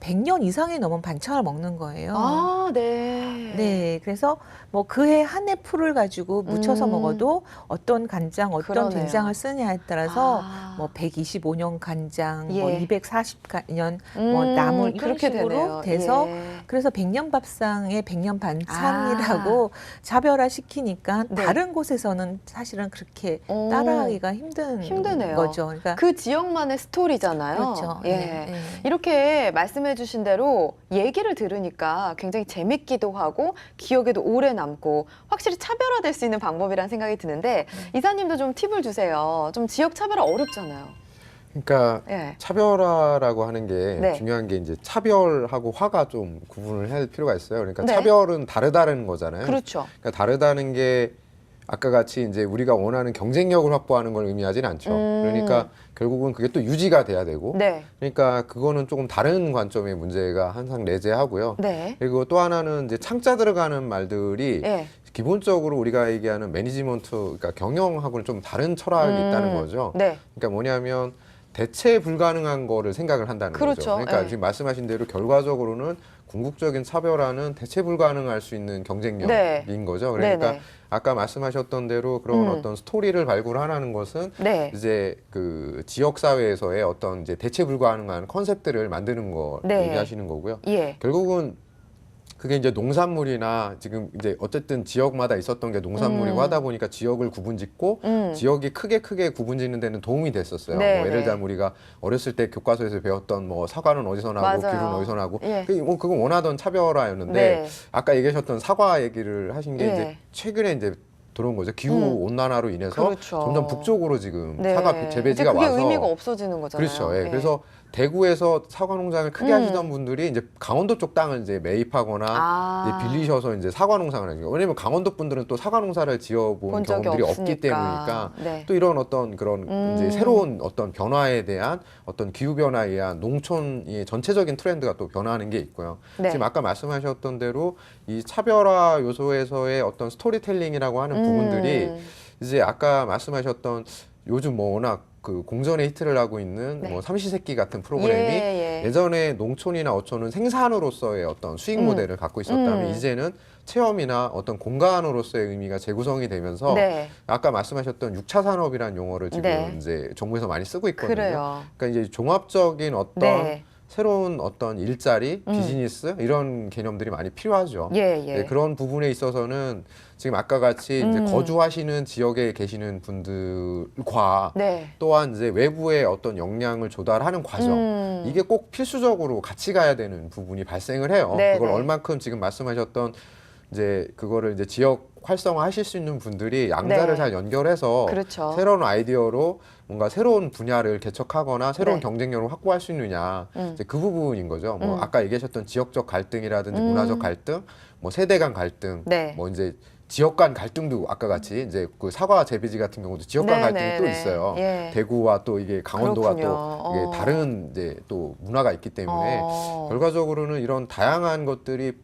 100년 이상이 넘은 반찬을 먹는 거예요. 아, 네. 네, 그래서 뭐 그해 한 해 풀을 가지고 무쳐서 먹어도 어떤 간장, 어떤 그러네요. 된장을 쓰냐에 따라서 아. 뭐 125년 간장, 뭐 예. 240년 뭐 나물 이런 그렇게 식으로 되네요. 돼서 예. 그래서 백년 밥상에 백년 반찬이라고 차별화 시키니까 네. 다른 곳에서는 사실은 그렇게 오. 따라하기가 힘드네요. 거죠. 그러니까 그 지역만의 스토리잖아요. 그렇죠. 예. 네, 네. 이렇게 말씀해 주신 대로 얘기를 들으니까 굉장히 재밌기도 하고 기억에도 오래 남고 확실히 차별화될 수 있는 방법이라는 생각이 드는데 이사님도 좀 팁을 주세요. 좀 지역 차별화 어렵잖아요. 그러니까 예. 차별화라고 하는 게 네. 중요한 게 이제 차별하고 화가 좀 구분을 할 필요가 있어요. 그러니까 네. 차별은 다르다는 거잖아요. 그렇죠. 그러니까 다르다는 게 아까 같이 이제 우리가 원하는 경쟁력을 확보하는 걸 의미하지는 않죠. 그러니까 결국은 그게 또 유지가 돼야 되고. 네. 그러니까 그거는 조금 다른 관점의 문제가 항상 내재하고요. 네. 그리고 또 하나는 이제 창자 들어가는 말들이 예. 기본적으로 우리가 얘기하는 매니지먼트, 그러니까 경영하고는 좀 다른 철학이 있다는 거죠. 네. 그러니까 뭐냐면 대체 불가능한 거를 생각을 한다는 그렇죠. 거죠. 그러니까 예. 지금 말씀하신 대로 결과적으로는 궁극적인 차별화는 대체 불가능할 수 있는 경쟁력인 네. 거죠. 그러니까 네네. 아까 말씀하셨던 대로 그런 어떤 스토리를 발굴하는 것은 네. 이제 그 지역 사회에서의 어떤 이제 대체 불가능한 컨셉들을 만드는 거 네. 얘기하시는 거고요. 예. 결국은 그게 이제 농산물이나 지금 이제 어쨌든 지역마다 있었던 게 농산물이고 하다 보니까 지역을 구분짓고 지역이 크게 구분짓는 데는 도움이 됐었어요. 네, 뭐 예를 네. 들면 우리가 어렸을 때 교과서에서 배웠던 뭐 사과는 어디서 나고 맞아요. 귤은 어디서 나고 예. 뭐 그건 원하던 차별화였는데 네. 아까 얘기하셨던 사과 얘기를 하신 게 예. 이제 최근에 이제 들어온 거죠. 기후 온난화로 인해서 그렇죠. 점점 북쪽으로 지금 네. 사과 재배지가 이제 그게 와서 의미가 없어지는 거잖아요. 그렇죠. 예. 예. 그래서 대구에서 사과 농장을 크게 하시던 분들이 이제 강원도 쪽 땅을 이제 매입하거나 이제 빌리셔서 이제 사과 농장을 하죠. 왜냐면 강원도 분들은 또 사과 농사를 지어본 본 적이 경험들이 없기 없으니까. 때문이니까 네. 또 이런 어떤 그런 이제 새로운 어떤 변화에 대한 어떤 기후 변화에 의한 농촌의 전체적인 트렌드가 또 변화하는 게 있고요. 네. 지금 아까 말씀하셨던 대로 이 차별화 요소에서의 어떤 스토리텔링이라고 하는 부분들이 이제 아까 말씀하셨던 요즘 뭐 워낙 그 공전의 히트를 하고 있는 네. 뭐 삼시세끼 같은 프로그램이 예. 예전에 농촌이나 어촌은 생산으로서의 어떤 수익 모델을 갖고 있었다면 이제는 체험이나 어떤 공간으로서의 의미가 재구성이 되면서 네. 아까 말씀하셨던 6차 산업이라는 용어를 지금 네. 이제 정부에서 많이 쓰고 있거든요. 그래요. 그러니까 이제 종합적인 어떤 네. 새로운 어떤 일자리, 비즈니스 이런 개념들이 많이 필요하죠. 예. 네, 그런 부분에 있어서는 지금 아까 같이 이제 거주하시는 지역에 계시는 분들과 네. 또한 이제 외부의 어떤 역량을 조달하는 과정 이게 꼭 필수적으로 같이 가야 되는 부분이 발생을 해요. 네, 그걸 네. 얼만큼 지금 말씀하셨던 이제 그거를 이제 지역 활성화하실 수 있는 분들이 양자를 네. 잘 연결해서 그렇죠. 새로운 아이디어로 뭔가 새로운 분야를 개척하거나 새로운 네. 경쟁력을 확보할 수 있느냐 이제 그 부분인 거죠. 뭐 아까 얘기하셨던 지역적 갈등이라든지 문화적 갈등, 뭐 세대 간 갈등, 네. 뭐 이제 지역 간 갈등도 아까 같이 이제 그 사과 재배지 같은 경우도 지역 간 네, 갈등이 네, 또 네. 있어요. 예. 대구와 또 이게 강원도가 그렇군요. 또 이게 다른 이제 또 문화가 있기 때문에 어. 결과적으로는 이런 다양한 것들이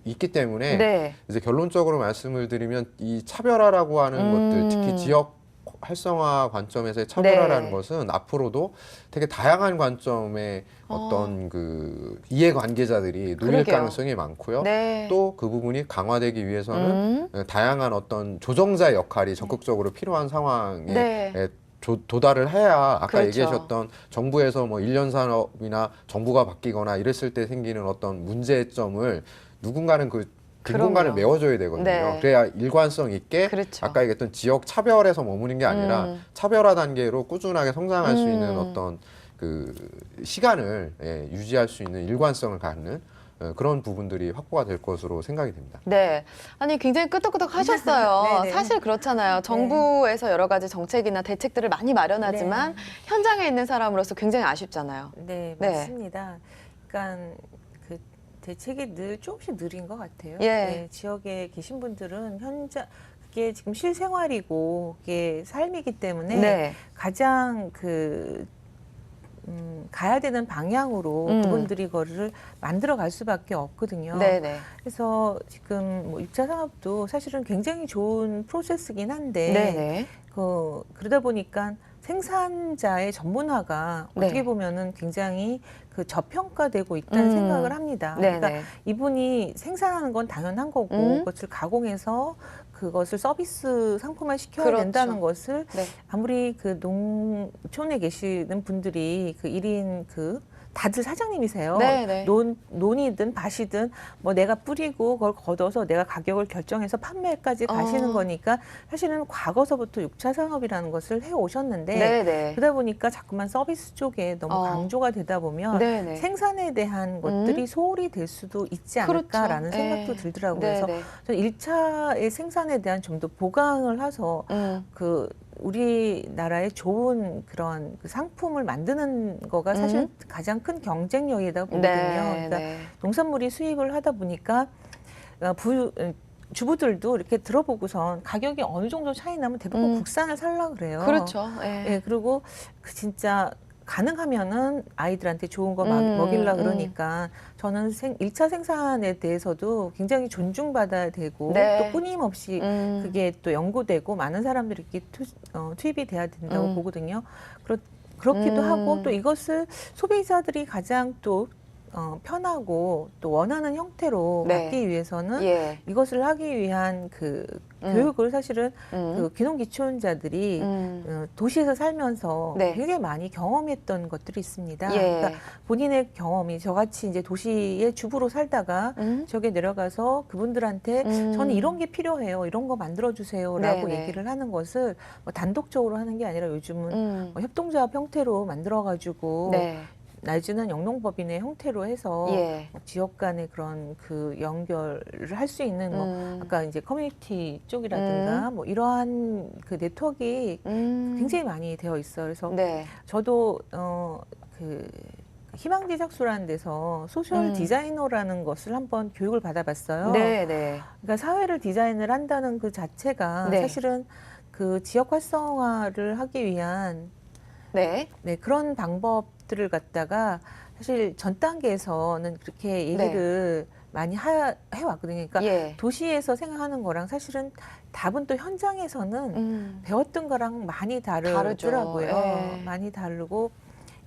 있기 때문에 네. 이제 결론적으로 말씀을 드리면 이 차별화라고 하는 것들 특히 지역 활성화 관점에서의 차별화라는 네. 것은 앞으로도 되게 다양한 관점의 어떤 그 이해관계자들이 놓일 그러게요. 가능성이 가능성이 많고요. 네. 또 그 부분이 강화되기 위해서는 다양한 어떤 조정자 역할이 적극적으로 필요한 상황에 네. 도달을 해야 아까 그렇죠. 얘기하셨던 정부에서 뭐 1년 산업이나 정부가 바뀌거나 이랬을 때 생기는 어떤 문제점을 누군가는 그 빈공간을 그럼요. 메워줘야 되거든요. 네. 그래야 일관성 있게 그렇죠. 아까 얘기했던 지역 차별에서 머무는 게 아니라 차별화 단계로 꾸준하게 성장할 수 있는 어떤 그 시간을 유지할 수 있는 일관성을 갖는 그런 부분들이 확보가 될 것으로 생각이 됩니다. 네. 아니, 굉장히 끄덕끄덕 하셨어요. 네네. 사실 그렇잖아요. 정부에서 여러 가지 정책이나 대책들을 많이 마련하지만 네. 현장에 있는 사람으로서 굉장히 아쉽잖아요. 네, 네. 맞습니다. 그러니까 그 대책이 늘 조금씩 느린 것 같아요. 예. 네, 지역에 계신 분들은 현장 그게 지금 실생활이고 그게 삶이기 때문에 네. 가장 그 가야 되는 방향으로 그분들이 거를 만들어 갈 수밖에 없거든요. 네네. 그래서 지금 뭐 6차 산업도 사실은 굉장히 좋은 프로세스긴 한데 네네. 그러다 보니까 생산자의 전문화가 네. 어떻게 보면은 굉장히 그 저평가되고 있다는 생각을 합니다. 네네. 그러니까 이분이 생산하는 건 당연한 거고 그것을 가공해서 그것을 서비스 상품화 시켜야 그렇죠. 된다는 것을 네. 아무리 그 농촌에 계시는 분들이 그 1인 그 다들 사장님이세요. 네네. 논이든 밭이든 뭐 내가 뿌리고 그걸 걷어서 내가 가격을 결정해서 판매까지 가시는 거니까 사실은 과거서부터 6차 산업이라는 것을 해오셨는데 네네. 그러다 보니까 자꾸만 서비스 쪽에 너무 강조가 되다 보면 네네. 생산에 대한 것들이 소홀히 될 수도 있지 않을까라는 그렇죠. 생각도 예. 들더라고요. 네네. 그래서 저는 1차의 생산에 대한 좀 더 보강을 해서 그 우리나라의 좋은 그런 그 상품을 만드는 거가 사실 가장 큰 경쟁력이다 보거든요. 그러니까 농산물이 수입을 하다 보니까 주부들도 이렇게 들어보고선 가격이 어느 정도 차이 나면 대부분 국산을 살려고 그래요. 그렇죠. 예. 예, 그리고 그 진짜 가능하면은 아이들한테 좋은 거 먹이려 그러니까 저는 1차 생산에 대해서도 굉장히 존중받아야 되고 네. 또 끊임없이 그게 또 연구되고 많은 사람들이 이렇게 투입이 돼야 된다고 보거든요. 그렇기도 하고 또 이것을 소비자들이 가장 또 편하고 또 원하는 형태로 네. 받기 위해서는 예. 이것을 하기 위한 그 교육을 사실은 그 귀농귀촌자들이 도시에서 살면서 네. 되게 많이 경험했던 것들이 있습니다. 예. 그러니까 본인의 경험이 저같이 이제 도시의 주부로 살다가 지역에 내려가서 그분들한테 저는 이런 게 필요해요. 이런 거 만들어주세요라고 네네. 얘기를 하는 것을 뭐 단독적으로 하는 게 아니라 요즘은 뭐 협동조합 형태로 만들어가지고 네. 내지는 영농법인의 형태로 해서 예. 뭐 지역 간의 그런 그 연결을 할 수 있는 뭐 아까 이제 커뮤니티 쪽이라든가 뭐 이러한 그 네트워크가 굉장히 많이 되어 있어요. 그래서 네. 저도 그 희망지 작수라는 데서 소셜 디자이너라는 것을 한번 교육을 받아봤어요. 네, 네. 그러니까 사회를 디자인을 한다는 그 자체가 네. 사실은 그 지역 활성화를 하기 위한 네. 네, 그런 방법들을 갖다가 사실 전 단계에서는 그렇게 얘기를 많이 해왔거든요. 그러니까 예. 도시에서 생각하는 거랑 사실은 답은 또 현장에서는 배웠던 거랑 많이 다르더라고요. 예. 많이 다르고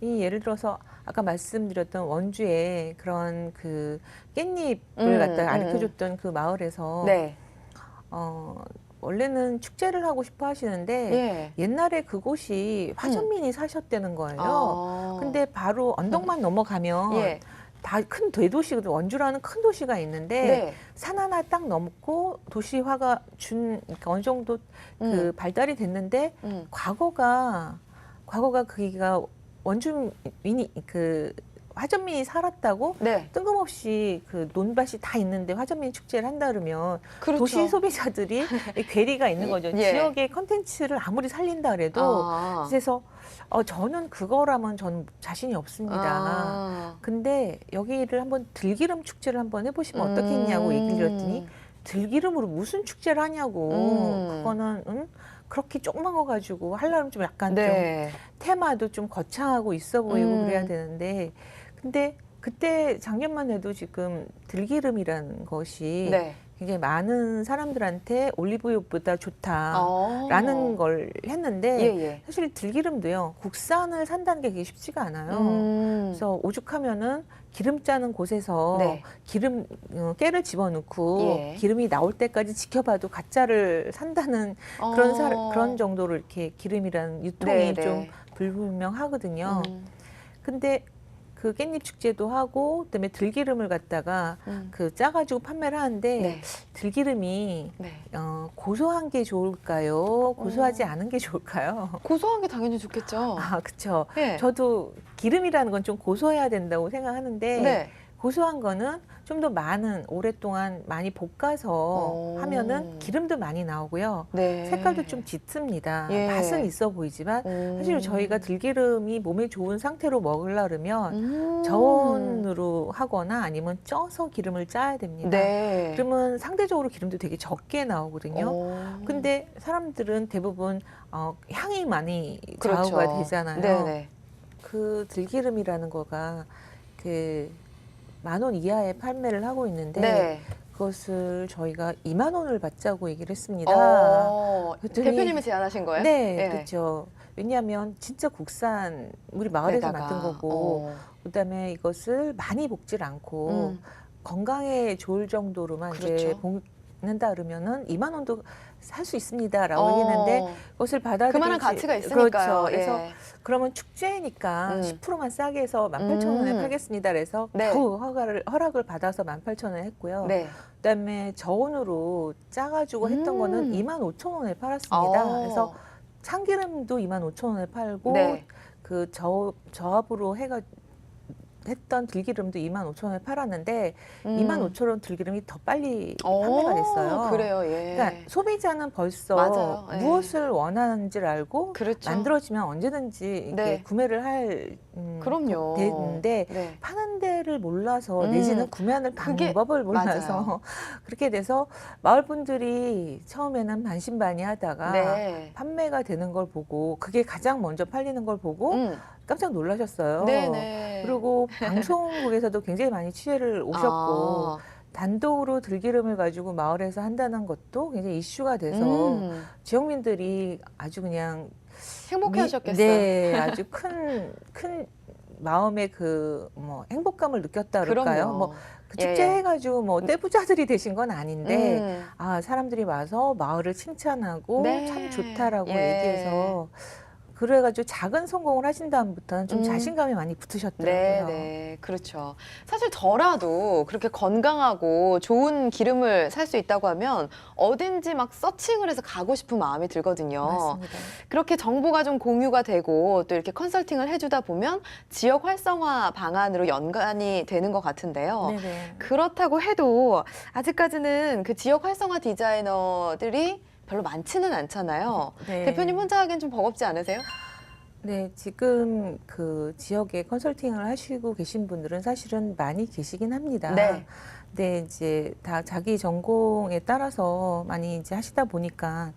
이 예를 들어서 아까 말씀드렸던 원주의 그런 그 깻잎을 갖다가 가르쳐줬던 그 마을에서 네. 원래는 축제를 하고 싶어 하시는데 예. 옛날에 그곳이 화전민이 사셨다는 거예요. 아. 근데 바로 언덕만 넘어가면 예. 다 큰 대도시거든. 원주라는 큰 도시가 있는데 네. 산 하나 딱 넘고 도시화가 그러니까 어느 정도 그 발달이 됐는데 과거가 거기가 원주민이 그 화전민이 살았다고 네. 뜬금없이 그 논밭이 다 있는데 화전민 축제를 한다 그러면 그렇죠. 도시 소비자들이 괴리가 있는 거죠. 예. 지역의 컨텐츠를 아무리 살린다 그래도 그래서 저는 그거라면 저는 자신이 없습니다. 근데 여기를 한번 들기름 축제를 한번 해보시면 어떻겠냐고 얘기를 드렸더니 들기름으로 무슨 축제를 하냐고 그거는 그렇게 조그만 거 가지고 하려면 좀 약간 네. 좀 테마도 좀 거창하고 있어 보이고 그래야 되는데 근데 그때 작년만 해도 지금 들기름이라는 것이 네. 굉장히 많은 사람들한테 올리브유보다 좋다라는 걸 했는데 예. 사실 들기름도요 국산을 산다는 게 그게 쉽지가 않아요. 그래서 오죽하면은 기름 짜는 곳에서 네. 기름 깨를 집어넣고 예. 기름이 나올 때까지 지켜봐도 가짜를 산다는 그런 정도로 이렇게 기름이라는 유통이 네, 좀 네. 불분명하거든요. 근데 그 깻잎 축제도 하고 그다음에 들기름을 갖다가 그 짜가지고 판매를 하는데 네. 들기름이 네. 고소한 게 좋을까요? 고소하지 않은 게 좋을까요? 고소한 게 당연히 좋겠죠. 아, 그렇죠. 예. 저도 기름이라는 건 좀 고소해야 된다고 생각하는데 네. 고소한 거는 좀 더 오랫동안 많이 볶아서 하면은 기름도 많이 나오고요. 네. 색깔도 좀 짙습니다. 예. 맛은 있어 보이지만 사실 저희가 들기름이 몸에 좋은 상태로 먹으려면 저온으로 하거나 아니면 쪄서 기름을 짜야 됩니다. 네. 그러면 상대적으로 기름도 되게 적게 나오거든요. 근데 사람들은 대부분 향이 많이 그렇죠. 좌우가 되잖아요. 네네. 그 들기름이라는 거가 그 10,000원 이하에 판매를 하고 있는데 네. 그것을 저희가 20,000원을 받자고 얘기를 했습니다. 그랬더니- 대표님이 제안하신 거예요? 네, 예. 그렇죠. 왜냐하면 진짜 국산 우리 마을에서 에다가, 만든 거고 그다음에 이것을 많이 볶질 않고 건강에 좋을 정도로만 이제 그렇죠. 볶는다 그러면은 20,000원도 살 수 있습니다라고 얘기했는데 그것을 받아들이지 그만한 가치가 있으니까요. 그렇죠. 그래서 예. 그러면 축제니까 10%만 싸게 해서 18,000원에 팔겠습니다. 그래서 네. 겨우 허락을 받아서 18,000원에 했고요. 네. 그다음에 저온으로 짜가지고 했던 거는 25,000원에 팔았습니다. 그래서 참기름도 25,000원에 팔고 네. 그 저압으로 했던 들기름도 25,000원에 팔았는데 25,000원 들기름이 더 빨리 판매가 됐어요. 그래요. 예. 그러니까 소비자는 벌써 맞아요. 예. 무엇을 원하는지를 알고 그렇죠. 만들어지면 언제든지 이렇게 네. 구매를 할 그럼요. 되는데 네. 파는 데를 몰라서 내지는 구매하는 그게 방법을 몰라서 맞아요. 그렇게 돼서 마을 분들이 처음에는 반신반의하다가 네. 판매가 되는 걸 보고 그게 가장 먼저 팔리는 걸 보고 깜짝 놀라셨어요. 네네. 그리고 방송국에서도 굉장히 많이 취재를 오셨고 단독으로 들기름을 가지고 마을에서 한다는 것도 굉장히 이슈가 돼서 지역민들이 아주 그냥 행복해하셨겠어요. 네, 아주 큰 마음의 그 뭐 행복감을 느꼈다 그럴까요? 그럼요. 뭐 그 예, 축제 예. 해가지고 뭐 떼부자들이 되신 건 아닌데 음. 아 사람들이 와서 마을을 칭찬하고 네. 참 좋다라고 예. 얘기해서 그래가지고 작은 성공을 하신 다음부터는 좀 자신감이 많이 네, 붙으셨더라고요. 네, 그렇죠. 사실 저라도 그렇게 건강하고 좋은 기름을 살 수 있다고 하면 어딘지 막 서칭을 해서 가고 싶은 마음이 들거든요. 맞습니다. 그렇게 정보가 좀 공유가 되고 또 이렇게 컨설팅을 해주다 보면 지역 활성화 방안으로 연관이 되는 것 같은데요. 네네. 그렇다고 해도 아직까지는 그 지역 활성화 디자이너들이 별로 많지는 않잖아요. 네. 대표님 혼자 하기엔 좀 버겁지 않으세요? 네, 지금 그 지역에 컨설팅을 하시고 계신 분들은 사실은 많이 계시긴 합니다. 네. 근데 이제 다 자기 전공에 따라서 많이 이제 하시다 보니까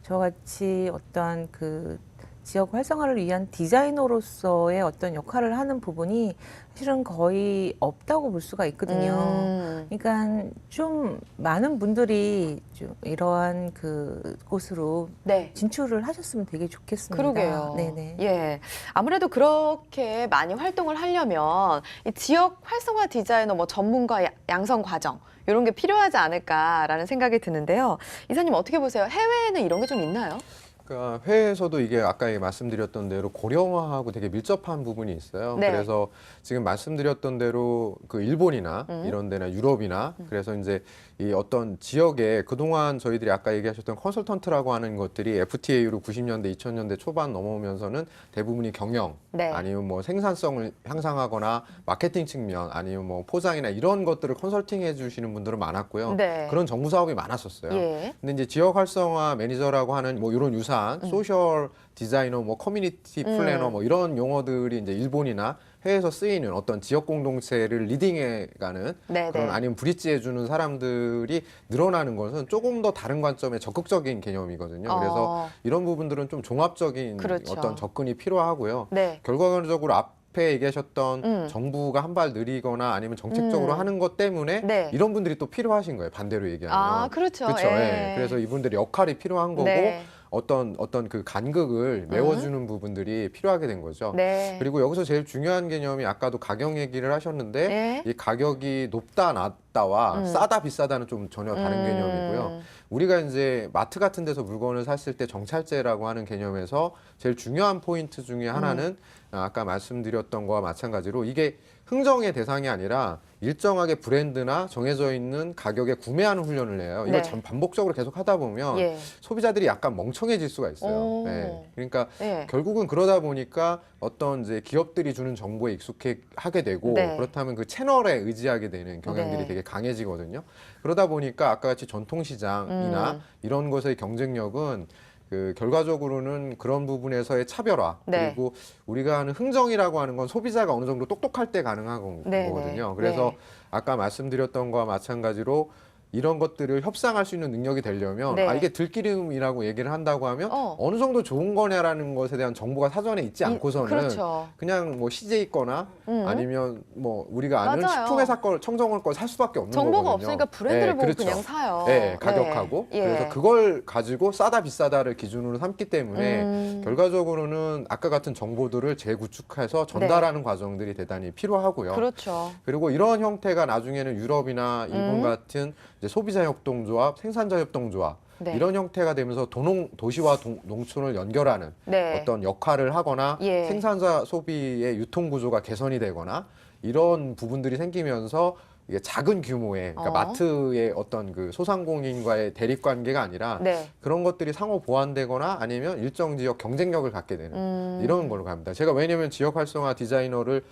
저같이 어떤 그 지역 활성화를 위한 디자이너로서의 어떤 역할을 하는 부분이 사실은 거의 없다고 볼 수가 있거든요. 그러니까 좀 많은 분들이 좀 이러한 그 곳으로 네. 진출을 하셨으면 되게 좋겠습니다. 그러게요. 네네. 예. 아무래도 그렇게 많이 활동을 하려면 이 지역 활성화 디자이너 뭐 전문가 양성 과정 이런 게 필요하지 않을까라는 생각이 드는데요. 이사님 어떻게 보세요? 해외에는 이런 게 좀 있나요? 그러니까 해외에서도 이게 아까 말씀드렸던 대로 고령화하고 되게 밀접한 부분이 있어요. 네. 그래서 지금 말씀드렸던 대로 그 일본이나 이런 데나 유럽이나 그래서 이제 이 어떤 지역에 그동안 저희들이 아까 얘기하셨던 컨설턴트라고 하는 것들이 FTA로 90년대, 2000년대 초반 넘어오면서는 대부분이 경영 네. 아니면 뭐 생산성을 향상하거나 마케팅 측면 아니면 뭐 포장이나 이런 것들을 컨설팅해 주시는 분들은 많았고요. 네. 그런 정부 사업이 많았었어요. 예. 근데 이제 지역 활성화 매니저라고 하는 뭐 이런 유사한 소셜 디자이너, 뭐 커뮤니티 플래너 뭐 이런 용어들이 이제 일본이나 해외에서 쓰이는 어떤 지역 공동체를 리딩해가는 네, 그런 네. 아니면 브릿지해주는 사람들이 늘어나는 것은 조금 더 다른 관점의 적극적인 개념이거든요. 그래서 이런 부분들은 좀 종합적인 그렇죠. 어떤 접근이 필요하고요. 네. 결과적으로 앞에 얘기하셨던 정부가 한 발 느리거나 아니면 정책적으로 하는 것 때문에 네. 이런 분들이 또 필요하신 거예요. 반대로 얘기하면. 아, 그렇죠. 그렇죠. 예. 예. 그래서 이분들이 역할이 필요한 거고 네. 어떤 그 간극을 메워주는 부분들이 필요하게 된 거죠. 네. 그리고 여기서 제일 중요한 개념이 아까도 가격 얘기를 하셨는데 네. 이 가격이 높다 낮다와 싸다 비싸다는 좀 전혀 다른 개념이고요. 우리가 이제 마트 같은 데서 물건을 샀을 때 정찰제라고 하는 개념에서 제일 중요한 포인트 중에 하나는 아까 말씀드렸던 거와 마찬가지로 이게 흥정의 대상이 아니라 일정하게 브랜드나 정해져 있는 가격에 구매하는 훈련을 해요. 이걸 네. 반복적으로 계속 하다 보면 예. 소비자들이 약간 멍청해질 수가 있어요. 오. 네. 그러니까 예. 결국은 그러다 보니까 어떤 이제 기업들이 주는 정보에 익숙하게 되고 네. 그렇다면 그 채널에 의지하게 되는 경향들이 네. 되게 강해지거든요. 그러다 보니까 아까 같이 전통시장이나 이런 것의 경쟁력은 그 결과적으로는 그런 부분에서의 차별화 네. 그리고 우리가 하는 흥정이라고 하는 건 소비자가 어느 정도 똑똑할 때 가능한 네, 거거든요. 네. 그래서 네. 아까 말씀드렸던 거와 마찬가지로 이런 것들을 협상할 수 있는 능력이 되려면 네. 아 이게 들기름이라고 얘기를 한다고 하면 어. 어느 정도 좋은 거냐라는 것에 대한 정보가 사전에 있지 않고서는 그렇죠. 그냥 뭐 CJ 거나 아니면 뭐 우리가 아는 맞아요. 식품회사 걸 청정원 걸 살 수밖에 없는 정보가 거거든요. 없으니까 브랜드를 네, 보고 그렇죠. 그냥 사요. 네, 가격하고 네. 예. 그래서 그걸 가지고 싸다 비싸다를 기준으로 삼기 때문에 결과적으로는 아까 같은 정보들을 재구축해서 전달하는 과정들이 대단히 필요하고요. 그렇죠. 그리고 이런 형태가 나중에는 유럽이나 일본 같은 이제 소비자 협동조합, 생산자 협동조합 네. 이런 형태가 되면서 도시와 농촌을 연결하는 네. 어떤 역할을 하거나 예. 생산자 소비의 유통 구조가 개선이 되거나 이런 부분들이 생기면서 이게 작은 규모의 그러니까 마트의 어떤 그 소상공인과의 대립 관계가 아니라 네. 그런 것들이 상호 보완되거나 아니면 일정 지역 경쟁력을 갖게 되는 이런 걸로 갑니다. 제가 왜냐하면 지역 활성화 디자이너를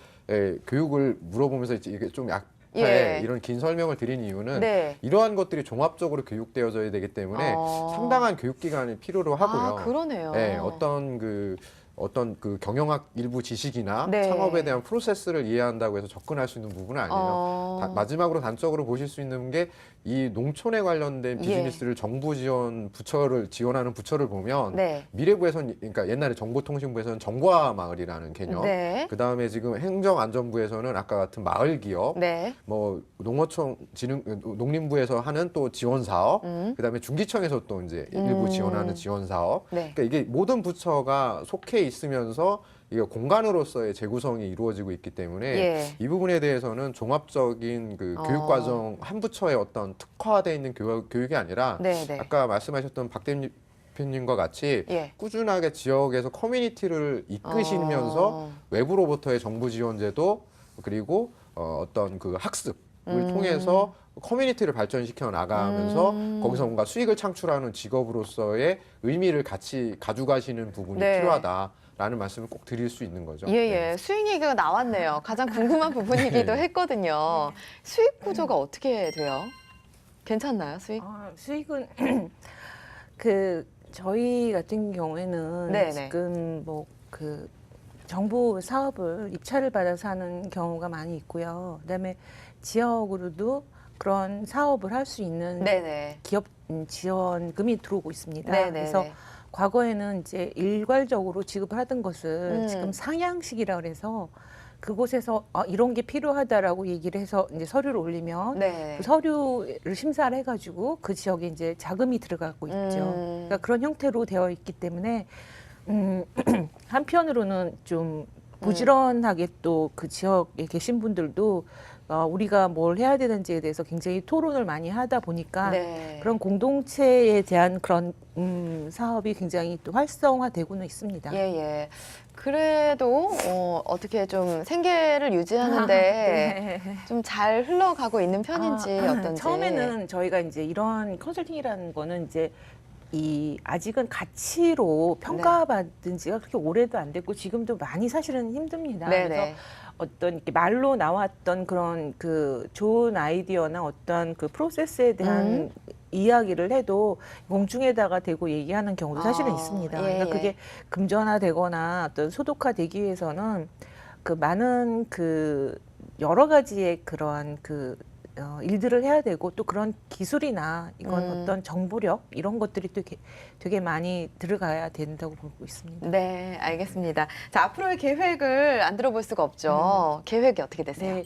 교육을 물어보면서 이게 좀 예. 이런 긴 설명을 드린 이유는 네. 이러한 것들이 종합적으로 교육되어져야 되기 때문에 상당한 교육 기간이 필요로 하고요. 아, 그러네요. 네, 어떤 그 어떤 그 경영학 일부 지식이나 네. 창업에 대한 프로세스를 이해한다고 해서 접근할 수 있는 부분은 아니에요. 마지막으로 단적으로 보실 수 있는 게 이 농촌에 관련된 비즈니스를 정부 지원 부처를 지원하는 부처를 보면 네. 미래부에서는 그러니까 옛날에 정보통신부에서는 정보화 마을이라는 개념, 네. 그다음에 지금 행정안전부에서는 아까 같은 마을 기업, 네. 뭐 농어촌 진흥 농림부에서 하는 또 지원 사업, 그다음에 중기청에서 또 이제 일부 지원하는 지원 사업. 네. 그러니까 이게 모든 부처가 속해 있으면서 이게 공간으로서의 재구성이 이루어지고 있기 때문에 예. 이 부분에 대해서는 종합적인 그 교육과정 한 부처의 어떤 특화되어 있는 교육이 아니라 네, 네. 아까 말씀하셨던 박 대표님과 같이 예. 꾸준하게 지역에서 커뮤니티를 이끄시면서 외부로부터의 정부 지원제도 그리고 어떤 그 학습을 통해서 커뮤니티를 발전시켜 나가면서 거기서 뭔가 수익을 창출하는 직업으로서의 의미를 같이 가져가시는 부분이 네. 필요하다라는 말씀을 꼭 드릴 수 있는 거죠. 예, 네. 예. 수익 얘기가 나왔네요. 가장 궁금한 부분이기도 네. 했거든요. 수익 구조가 어떻게 돼요? 괜찮나요, 수익? 수익은 그 저희 같은 경우에는 네네. 지금 뭐 그 정부 사업을 입찰을 받아서 하는 경우가 많이 있고요. 그다음에 지역으로도 그런 사업을 할 수 있는 네네. 기업 지원금이 들어오고 있습니다. 네네. 그래서 과거에는 이제 일괄적으로 지급을 하던 것을 지금 상향식이라 그래서 그곳에서 이런 게 필요하다라고 얘기를 해서 이제 서류를 올리면 네. 그 서류를 심사를 해가지고 그 지역에 이제 자금이 들어가고 있죠. 그러니까 그런 형태로 되어 있기 때문에 한편으로는 좀 부지런하게 또 그 지역에 계신 분들도 우리가 뭘 해야 되는지에 대해서 굉장히 토론을 많이 하다 보니까 네. 그런 공동체에 대한 그런 사업이 굉장히 또 활성화되고는 있습니다. 예, 예. 그래도 어떻게 좀 생계를 유지하는데 네. 좀 잘 흘러가고 있는 편인지 어떤지. 처음에는 저희가 이제 이런 컨설팅이라는 거는 이제 아직은 가치로 평가받은 지가 그렇게 오래도 안 됐고 지금도 많이 사실은 힘듭니다. 네네. 그래서 어떤 이렇게 말로 나왔던 그런 그 좋은 아이디어나 어떤 그 프로세스에 대한 이야기를 해도 공중에다가 대고 얘기하는 경우도 사실은 있습니다. 예, 그러니까 예. 그게 금전화되거나 어떤 소득화되기 위해서는 그 많은 그 여러 가지의 그러한 그 일들을 해야 되고 또 그런 기술이나 이건 어떤 정보력 이런 것들이 또 되게 많이 들어가야 된다고 보고 있습니다. 네, 알겠습니다. 자, 앞으로의 계획을 안 들어볼 수가 없죠. 계획이 어떻게 되세요? 네.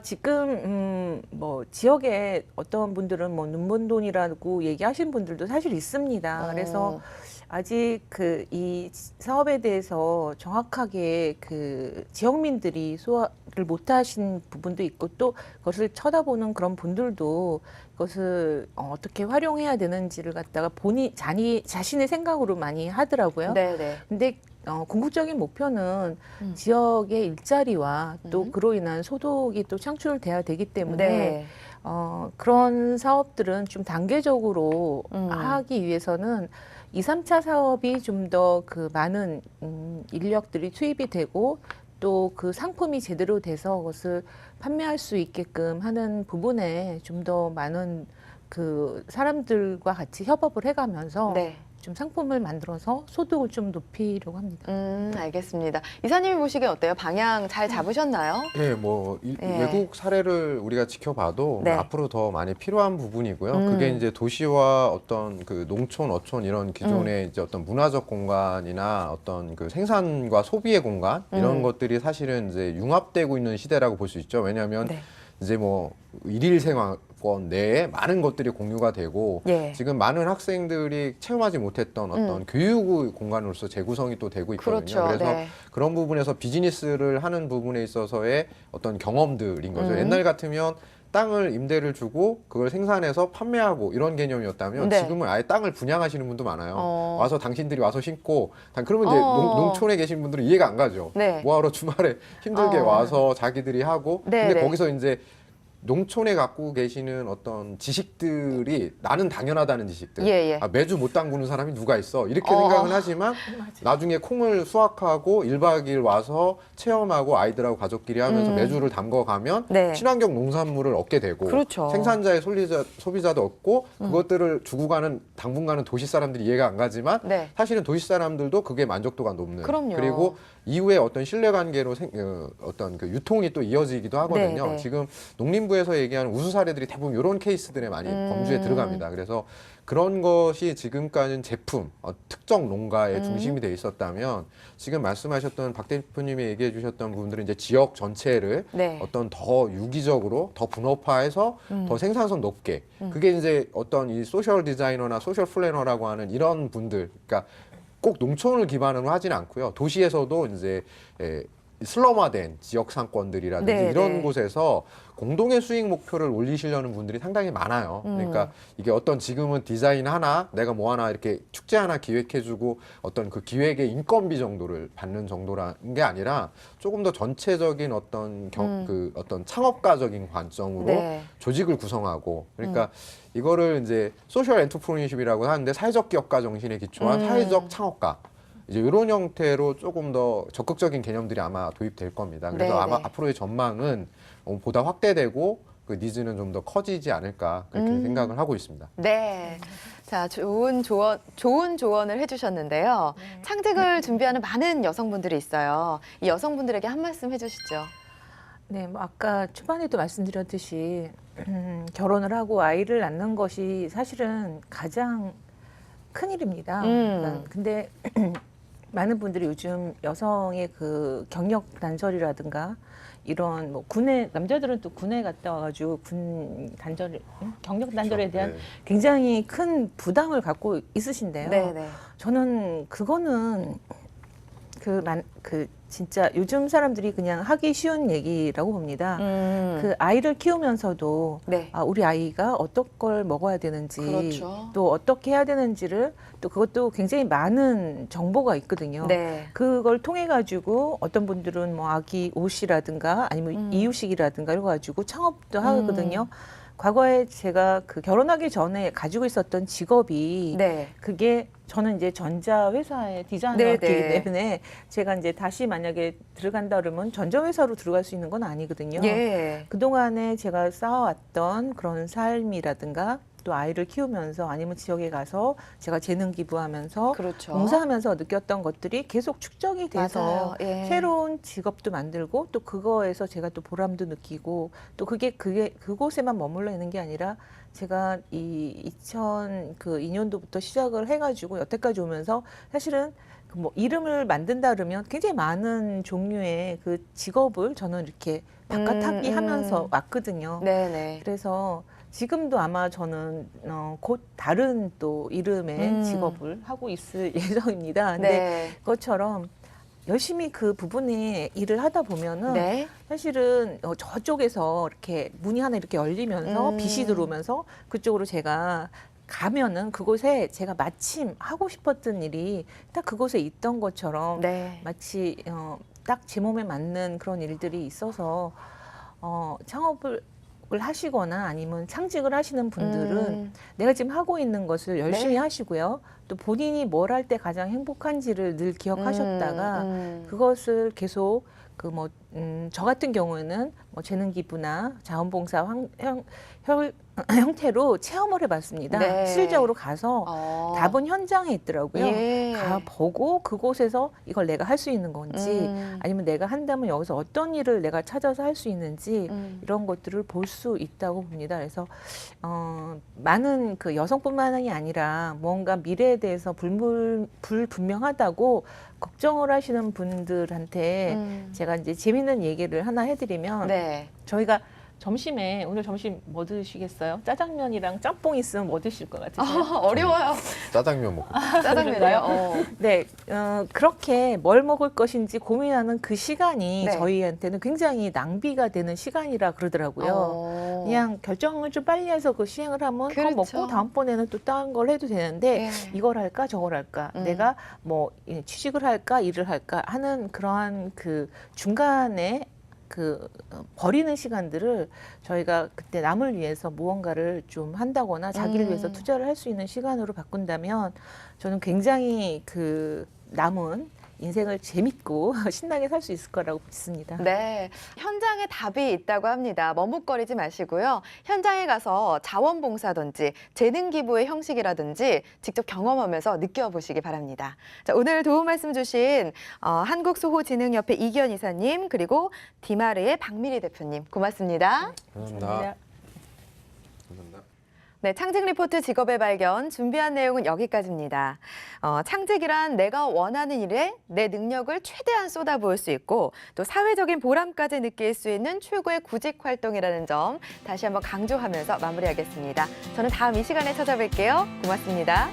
지금 뭐 지역에 어떤 분들은 뭐 눈먼 돈이라고 얘기하시는 분들도 사실 있습니다. 그래서 아직 그 이 사업에 대해서 정확하게 그 지역민들이 소화를 못하신 부분도 있고 또 그것을 쳐다보는 그런 분들도 그것을 어떻게 활용해야 되는지를 갖다가 자신의 생각으로 많이 하더라고요. 네네. 근데 궁극적인 목표는 지역의 일자리와 또 그로 인한 소득이 또 창출돼야 되기 때문에 네. 그런 사업들은 좀 단계적으로 하기 위해서는 2, 3차 사업이 좀 더 그 많은 인력들이 투입이 되고 또 그 상품이 제대로 돼서 그것을 판매할 수 있게끔 하는 부분에 좀 더 많은 그 사람들과 같이 협업을 해가면서 네. 좀 상품을 만들어서 소득을 좀 높이려고 합니다. 알겠습니다. 이사님이 보시기에 어때요? 방향 잘 잡으셨나요? 네, 뭐 예. 외국 사례를 우리가 지켜봐도 네. 앞으로 더 많이 필요한 부분이고요. 그게 이제 도시와 어떤 그 농촌, 어촌 이런 기존의 이제 어떤 문화적 공간이나 어떤 그 생산과 소비의 공간 이런 것들이 사실은 이제 융합되고 있는 시대라고 볼 수 있죠. 왜냐하면 네. 이제 뭐 일일 생활권 내에 많은 것들이 공유가 되고 예. 지금 많은 학생들이 체험하지 못했던 어떤 교육의 공간으로서 재구성이 또 되고 있거든요. 그렇죠. 그래서 네. 그런 부분에서 비즈니스를 하는 부분에 있어서의 어떤 경험들인 거죠. 옛날 같으면 땅을 임대를 주고 그걸 생산해서 판매하고 이런 개념이었다면 네. 지금은 아예 땅을 분양하시는 분도 많아요. 와서 당신들이 와서 심고 그러면 이제 어. 농촌에 계신 분들은 이해가 안 가죠. 네. 뭐하러 주말에 힘들게 와서 자기들이 하고 네, 근데 네. 거기서 이제 농촌에 갖고 계시는 어떤 지식들이 나는 당연하다는 지식들. 예, 예. 아, 매주 못 담그는 사람이 누가 있어. 이렇게 생각은 하지만 나중에 콩을 수확하고 1박 2일 와서 체험하고 아이들하고 가족끼리 하면서 매주를 담궈가면 네. 친환경 농산물을 얻게 되고 그렇죠. 생산자의 소비자도 얻고 그것들을 주고 가는 당분간은 도시 사람들이 이해가 안 가지만 네. 사실은 도시 사람들도 그게 만족도가 높는. 그럼요. 그리고 이후에 어떤 신뢰관계로 어떤 그 유통이 또 이어지기도 하거든요. 네, 네. 지금 농림부에서 얘기하는 우수 사례들이 대부분 이런 케이스들에 많이 범주에 들어갑니다. 그래서 그런 것이 지금까지는 제품, 특정 농가의 중심이 돼 있었다면 지금 말씀하셨던 박 대표님이 얘기해 주셨던 부분들은 이제 지역 전체를 네. 어떤 더 유기적으로 더 분업화해서 더 생산성 높게 그게 이제 어떤 이 소셜 디자이너나 소셜 플래너라고 하는 이런 분들, 그러니까 꼭 농촌을 기반으로 하지는 않고요. 도시에서도 이제 슬럼화된 지역 상권들이라든지 네, 이런 네. 곳에서 공동의 수익 목표를 올리시려는 분들이 상당히 많아요. 그러니까 이게 어떤 지금은 디자인 하나, 내가 뭐 하나 이렇게 축제 하나 기획해주고 어떤 그 기획의 인건비 정도를 받는 정도라는 게 아니라 조금 더 전체적인 어떤 그 어떤 창업가적인 관점으로 네. 조직을 구성하고 그러니까 이거를 이제 소셜 엔터프리너십이라고 하는데 사회적 기업가 정신에 기초한 사회적 창업가. 이제 이런 형태로 조금 더 적극적인 개념들이 아마 도입될 겁니다. 그래서 네네. 아마 앞으로의 전망은 보다 확대되고 그 니즈는 좀 더 커지지 않을까 그렇게 생각을 하고 있습니다. 네. 자, 좋은 조언을 해주셨는데요. 창직을 준비하는 많은 여성분들이 있어요. 이 여성분들에게 한 말씀 해주시죠. 네, 뭐 아까 초반에도 말씀드렸듯이 결혼을 하고 아이를 낳는 것이 사실은 가장 큰 일입니다. 그러니까 근데 많은 분들이 요즘 여성의 그 경력 단절이라든가 이런 뭐 군에 남자들은 또 군에 갔다 와가지고 군 단절 경력 단절에 그렇죠. 대한 네. 굉장히 큰 부담을 갖고 있으신데요. 네네. 저는 그거는 그 진짜 요즘 사람들이 그냥 하기 쉬운 얘기라고 봅니다. 그 아이를 키우면서도 네. 우리 아이가 어떤 걸 먹어야 되는지 그렇죠. 또 어떻게 해야 되는지를 또 그것도 굉장히 많은 정보가 있거든요. 네. 그걸 통해 가지고 어떤 분들은 뭐 아기 옷이라든가 아니면 이유식이라든가 이거 가지고 창업도 하거든요. 과거에 제가 그 결혼하기 전에 가지고 있었던 직업이 네. 그게 저는 이제 전자회사의 네네. 디자이너이기 때문에 제가 이제 다시 만약에 들어간다 그러면 전자회사로 들어갈 수 있는 건 아니거든요. 예. 그동안에 제가 쌓아왔던 그런 삶이라든가 또 아이를 키우면서 아니면 지역에 가서 제가 재능 기부하면서 그렇죠. 봉사하면서 느꼈던 것들이 계속 축적이 돼서 맞아요. 예. 새로운 직업도 만들고 또 그거에서 제가 또 보람도 느끼고 또 그게 그곳에만 머물러 있는 게 아니라 제가 이 2002년도부터 시작을 해가지고 여태까지 오면서 사실은 그 뭐 이름을 만든다 그러면 굉장히 많은 종류의 그 직업을 저는 이렇게 바깥하기 하면서 왔거든요. 네네. 그래서 지금도 아마 저는 곧 다른 또 이름의 직업을 하고 있을 예정입니다. 근데 네. 그것처럼 열심히 그 부분에 일을 하다 보면은 네. 사실은 저쪽에서 이렇게 문이 하나 이렇게 열리면서 빛이 들어오면서 그쪽으로 제가 가면은 그곳에 제가 마침 하고 싶었던 일이 딱 그곳에 있던 것처럼 네. 마치 딱 제 몸에 맞는 그런 일들이 있어서 창업을 하시거나 아니면 창직을 하시는 분들은 내가 지금 하고 있는 것을 열심히 네. 하시고요. 또 본인이 뭘 할 때 가장 행복한지를 늘 기억하셨다가 그것을 계속 저 같은 경우에는 뭐 재능 기부나 자원봉사 형태로 체험을 해봤습니다. 네. 실적으로 가서 답은 현장에 있더라고요. 예. 가보고 그곳에서 이걸 내가 할 수 있는 건지 아니면 내가 한다면 여기서 어떤 일을 내가 찾아서 할 수 있는지 이런 것들을 볼 수 있다고 봅니다. 그래서 많은 그 여성뿐만이 아니라 뭔가 미래에 대해서 불분명하다고 걱정을 하시는 분들한테 제가 이제 재밌는 얘기를 하나 해드리면 네. 저희가 점심에 오늘 점심 뭐 드시겠어요? 짜장면이랑 짬뽕 있으면 뭐 드실 것 같으세요? 어려워요. 짜장면 먹고 짜장면이요? 네, 그렇게 뭘 먹을 것인지 고민하는 그 시간이 네. 저희한테는 굉장히 낭비가 되는 시간이라 그러더라고요. 그냥 결정을 좀 빨리 해서 그 시행을 하면 그거 그렇죠. 먹고 다음번에는 또 다른 걸 해도 되는데 예. 이걸 할까 저걸 할까 내가 뭐 취직을 할까 일을 할까 하는 그러한 그 중간에 버리는 시간들을 저희가 그때 남을 위해서 무언가를 좀 한다거나 자기를 위해서 투자를 할 수 있는 시간으로 바꾼다면 저는 굉장히 그 남은 인생을 재밌고 신나게 살 수 있을 거라고 믿습니다. 네, 현장에 답이 있다고 합니다. 머뭇거리지 마시고요. 현장에 가서 자원봉사든지 재능 기부의 형식이라든지 직접 경험하면서 느껴보시기 바랍니다. 자, 오늘 도움 말씀 주신 한국소호진흥협회 이기현 이사님 그리고 디마르의 박미리 대표님 고맙습니다. 감사합니다. 감사합니다. 네, 창직 리포트 직업의 발견 준비한 내용은 여기까지입니다. 창직이란 내가 원하는 일에 내 능력을 최대한 쏟아부을 수 있고 또 사회적인 보람까지 느낄 수 있는 최고의 구직 활동이라는 점 다시 한번 강조하면서 마무리하겠습니다. 저는 다음 이 시간에 찾아뵐게요. 고맙습니다.